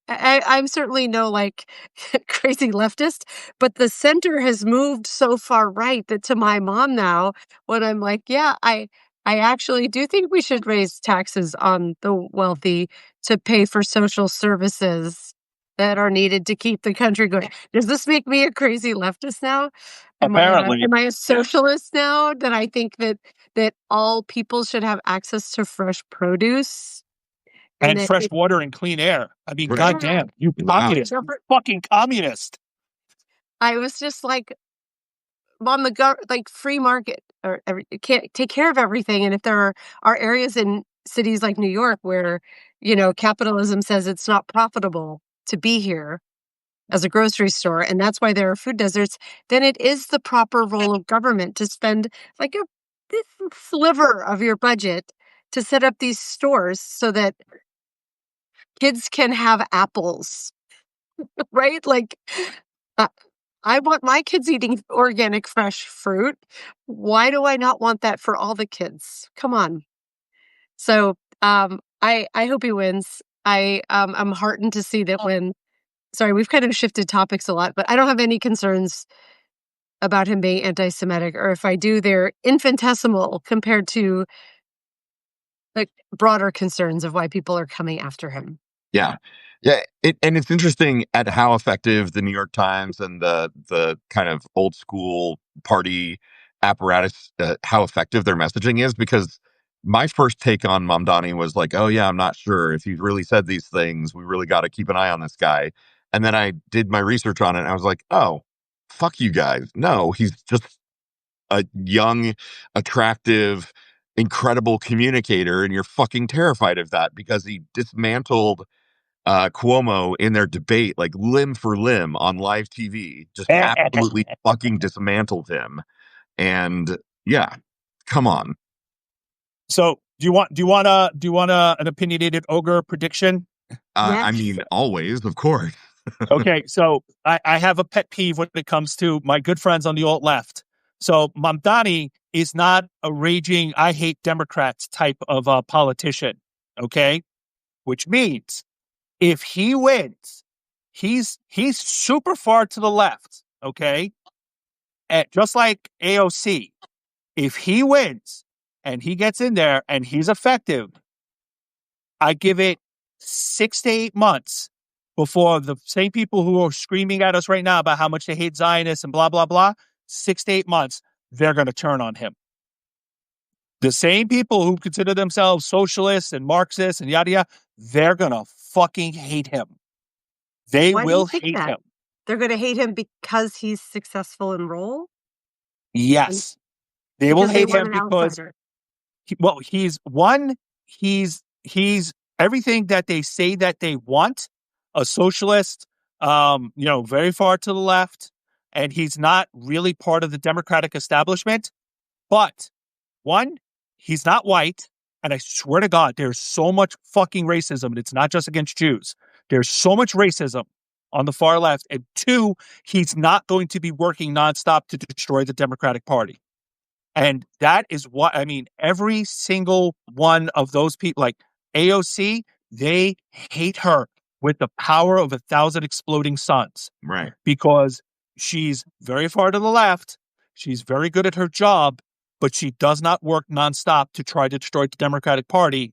Speaker 1: I'm certainly no like crazy leftist, but the center has moved so far right that to my mom now, when I'm like, yeah, I actually do think we should raise taxes on the wealthy to pay for social services that are needed to keep the country going. Does this make me a crazy leftist now?
Speaker 3: Apparently.
Speaker 1: Am I a socialist now that I think that all people should have access to fresh produce?
Speaker 3: And fresh water and clean air. I mean,
Speaker 2: Right.
Speaker 3: goddamn, you communist, you fucking communist.
Speaker 1: I was just like, on like free market or can't take care of everything. And if there are areas in cities like New York where, capitalism says it's not profitable to be here as a grocery store, and that's why there are food deserts, then it is the proper role of government to spend like this sliver of your budget to set up these stores so that kids can have apples, right? Like, uh, I want my kids eating organic, fresh fruit. Why do I not want that for all the kids? Come on. So, I hope he wins. I'm heartened to see that when. Sorry, we've kind of shifted topics a lot, but I don't have any concerns about him being anti-Semitic, or if I do, they're infinitesimal compared to like broader concerns of why people are coming after him.
Speaker 2: Yeah. Yeah. And it's interesting at how effective the New York Times and the kind of old school party apparatus, how effective their messaging is, because my first take on Mamdani was like, oh, yeah, I'm not sure if he's really said these things. We really got to keep an eye on this guy. And then I did my research on it and I was like, oh, fuck you guys. No, he's just a young, attractive, incredible communicator. And you're fucking terrified of that because he dismantled Cuomo in their debate, like limb for limb on live TV, just absolutely fucking dismantled him. And yeah, come on.
Speaker 3: So do you want an opinionated ogre prediction?
Speaker 1: Yes.
Speaker 2: I mean, always, of course.
Speaker 3: Okay, so I have a pet peeve when it comes to my good friends on the alt left. So Mamdani is not a raging I hate Democrats type of politician. Okay, which means if he wins, he's super far to the left. Okay, and just like AOC, if he wins and he gets in there and he's effective, I give it 6 to 8 months before the same people who are screaming at us right now about how much they hate Zionists and blah, blah, blah, 6 to 8 months, they're going to turn on him. The same people who consider themselves socialists and Marxists and yada, yada, they're going to fucking hate him. They
Speaker 1: Why do you
Speaker 3: will
Speaker 1: think
Speaker 3: hate
Speaker 1: that?
Speaker 3: him.
Speaker 1: They're gonna hate him because he's successful in role?
Speaker 3: Yes. They will
Speaker 1: Because they
Speaker 3: hate
Speaker 1: want
Speaker 3: him
Speaker 1: an
Speaker 3: because,
Speaker 1: outsider.
Speaker 3: he's everything that they say that they want, a socialist, very far to the left, and he's not really part of the Democratic establishment. But one, he's not white, and I swear to God, there's so much fucking racism, and it's not just against Jews. There's so much racism on the far left. And two, he's not going to be working nonstop to destroy the Democratic Party. And that is what I mean. Every single one of those people, like AOC, they hate her with the power of 1,000 exploding suns.
Speaker 2: Right.
Speaker 3: Because she's very far to the left. She's very good at her job, but she does not work nonstop to try to destroy the Democratic Party.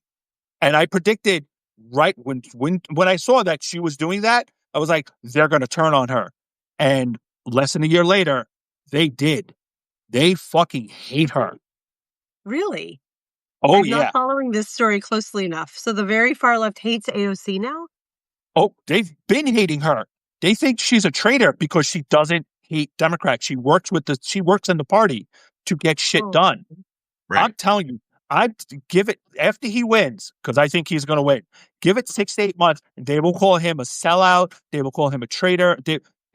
Speaker 3: And I predicted right when I saw that she was doing that, I was like, they're going to turn on her. And less than a year later, they did. They fucking hate her.
Speaker 1: Really?
Speaker 3: Oh,
Speaker 1: I'm not
Speaker 3: yeah.
Speaker 1: following this story closely enough. So the very far left hates AOC now?
Speaker 3: Oh, they've been hating her. They think she's a traitor because she doesn't hate Democrats. She works in the party to get shit done.
Speaker 2: Right.
Speaker 3: I'm telling you, I'd give it after he wins, because I think he's going to win. Give it 6 to 8 months, and they will call him a sellout. They will call him a traitor.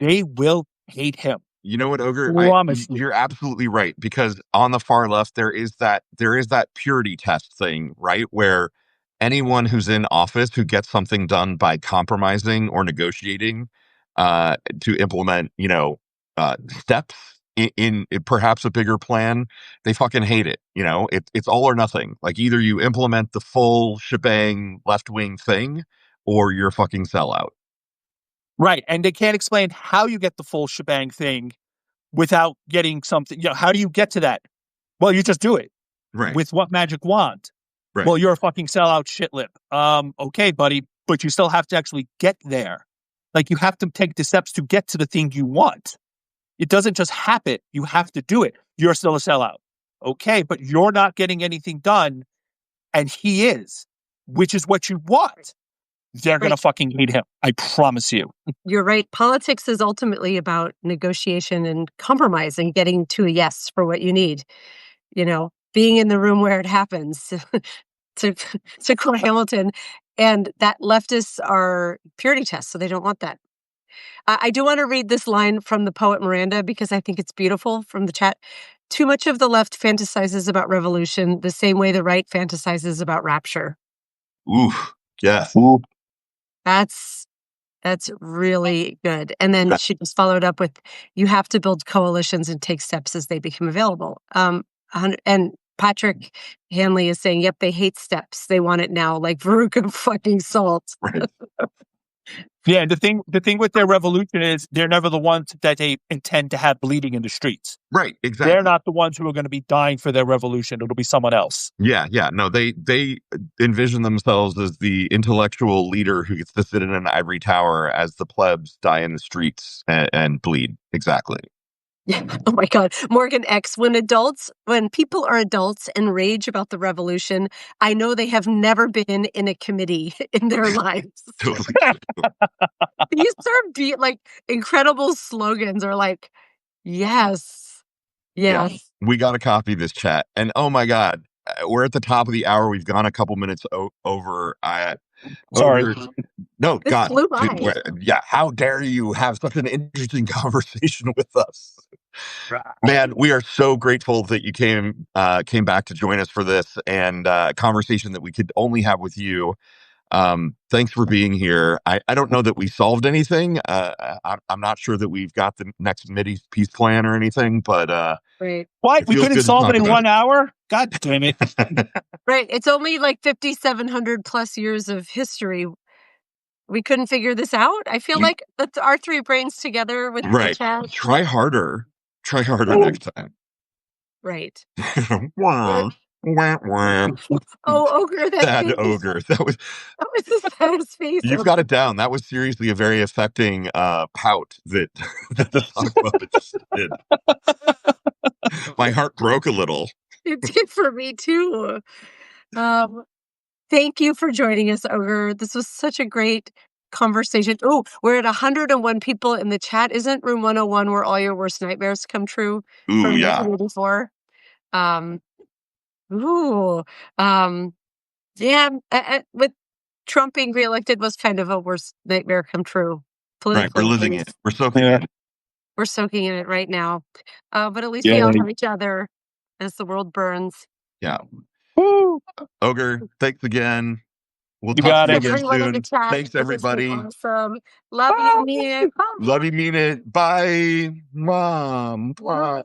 Speaker 3: They will hate him.
Speaker 2: You know what, Ogre?
Speaker 3: Promise you.
Speaker 2: You're absolutely right, because on the far left there is that purity test thing, right? Where anyone who's in office who gets something done by compromising or negotiating to implement, steps in perhaps a bigger plan, they fucking hate it. It's all or nothing. Like, either you implement the full shebang left wing thing, or you're a fucking sellout.
Speaker 3: Right. And they can't explain how you get the full shebang thing without getting something. How do you get to that? Well, you just do it.
Speaker 2: Right.
Speaker 3: With what magic wand?
Speaker 2: Right.
Speaker 3: Well, you're a fucking sellout shitlip. Okay, buddy, but you still have to actually get there. Like, you have to take the steps to get to the thing you want. It doesn't just happen. You have to do it. You're still a sellout. Okay, but you're not getting anything done, and he is, which is what you want. They're going to fucking hate him. I promise you.
Speaker 1: You're right. Politics is ultimately about negotiation and compromise and getting to a yes for what you need. Being in the room where it happens, to quote Hamilton. And that leftists are purity tests, so they don't want that. I do want to read this line from the poet Miranda, because I think it's beautiful, from the chat. Too much of the left fantasizes about revolution the same way the right fantasizes about rapture.
Speaker 2: Oof. Yes.
Speaker 3: Ooh.
Speaker 1: That's really good. And then she just followed up with, you have to build coalitions and take steps as they become available. And Patrick Hanley is saying, yep, they hate steps. They want it now, like Veruca fucking Salt.
Speaker 2: Right.
Speaker 3: Yeah, the thing with their revolution is they're never the ones that they intend to have bleeding in the streets.
Speaker 2: Right, exactly.
Speaker 3: They're not the ones who are going to be dying for their revolution. It'll be someone else.
Speaker 2: Yeah. No, they envision themselves as the intellectual leader who gets to sit in an ivory tower as the plebs die in the streets and bleed. Exactly.
Speaker 1: Oh my God. Morgan X, when people are adults and rage about the revolution, I know they have never been in a committee in their lives.
Speaker 2: Totally.
Speaker 1: These are like incredible slogans, are like, yes.
Speaker 2: Yeah. We got to copy this chat. And oh my God, we're at the top of the hour. We've gone a couple minutes over.
Speaker 3: Sorry.
Speaker 2: No,
Speaker 1: This
Speaker 2: God.
Speaker 1: flew by.
Speaker 2: Yeah. How dare you have such an interesting conversation with us? Man, we are so grateful that you came back to join us for this, and a conversation that we could only have with you. Thanks for being here. I don't know that we solved anything. I'm not sure that we've got the next Mideast peace plan or anything, but
Speaker 1: right.
Speaker 3: What? We couldn't solve it in 1 hour? God damn it.
Speaker 1: Right. It's only like 5,700 plus years of history. We couldn't figure this out. I feel like that's our three brains together with the chat.
Speaker 2: Try harder. Try harder next time.
Speaker 1: Right.
Speaker 2: Wah, wah.
Speaker 1: Oh, Ogre, that
Speaker 2: Sad
Speaker 1: face.
Speaker 2: Ogre. That was
Speaker 1: the saddest face.
Speaker 2: You've got it down. That was seriously a very affecting pout that the sock puppet just did. My heart broke a little.
Speaker 1: It did for me too. Thank you for joining us, Ogre. This was such a great conversation. Oh, we're at 101 people in the chat. Isn't room 101 where all your worst nightmares come true
Speaker 2: Ooh,
Speaker 1: from
Speaker 2: yeah.
Speaker 1: 1984? Ooh. Yeah, with Trump being reelected was kind of a worst nightmare come true.
Speaker 2: Right, we're living it. We're soaking it.
Speaker 1: We're soaking in it right now. But at least
Speaker 3: Yeah.
Speaker 1: we all have each other as the world burns.
Speaker 2: Yeah.
Speaker 3: Woo!
Speaker 2: Ogre, thanks again. We'll
Speaker 3: You
Speaker 2: talk
Speaker 3: got
Speaker 2: to you
Speaker 3: it.
Speaker 2: again
Speaker 1: Everyone in the
Speaker 2: soon.
Speaker 1: chat.
Speaker 2: Thanks,
Speaker 1: This has been
Speaker 2: everybody.
Speaker 1: awesome. Love you, mean it.
Speaker 2: Love you, mean it. Bye, Mom. Bye.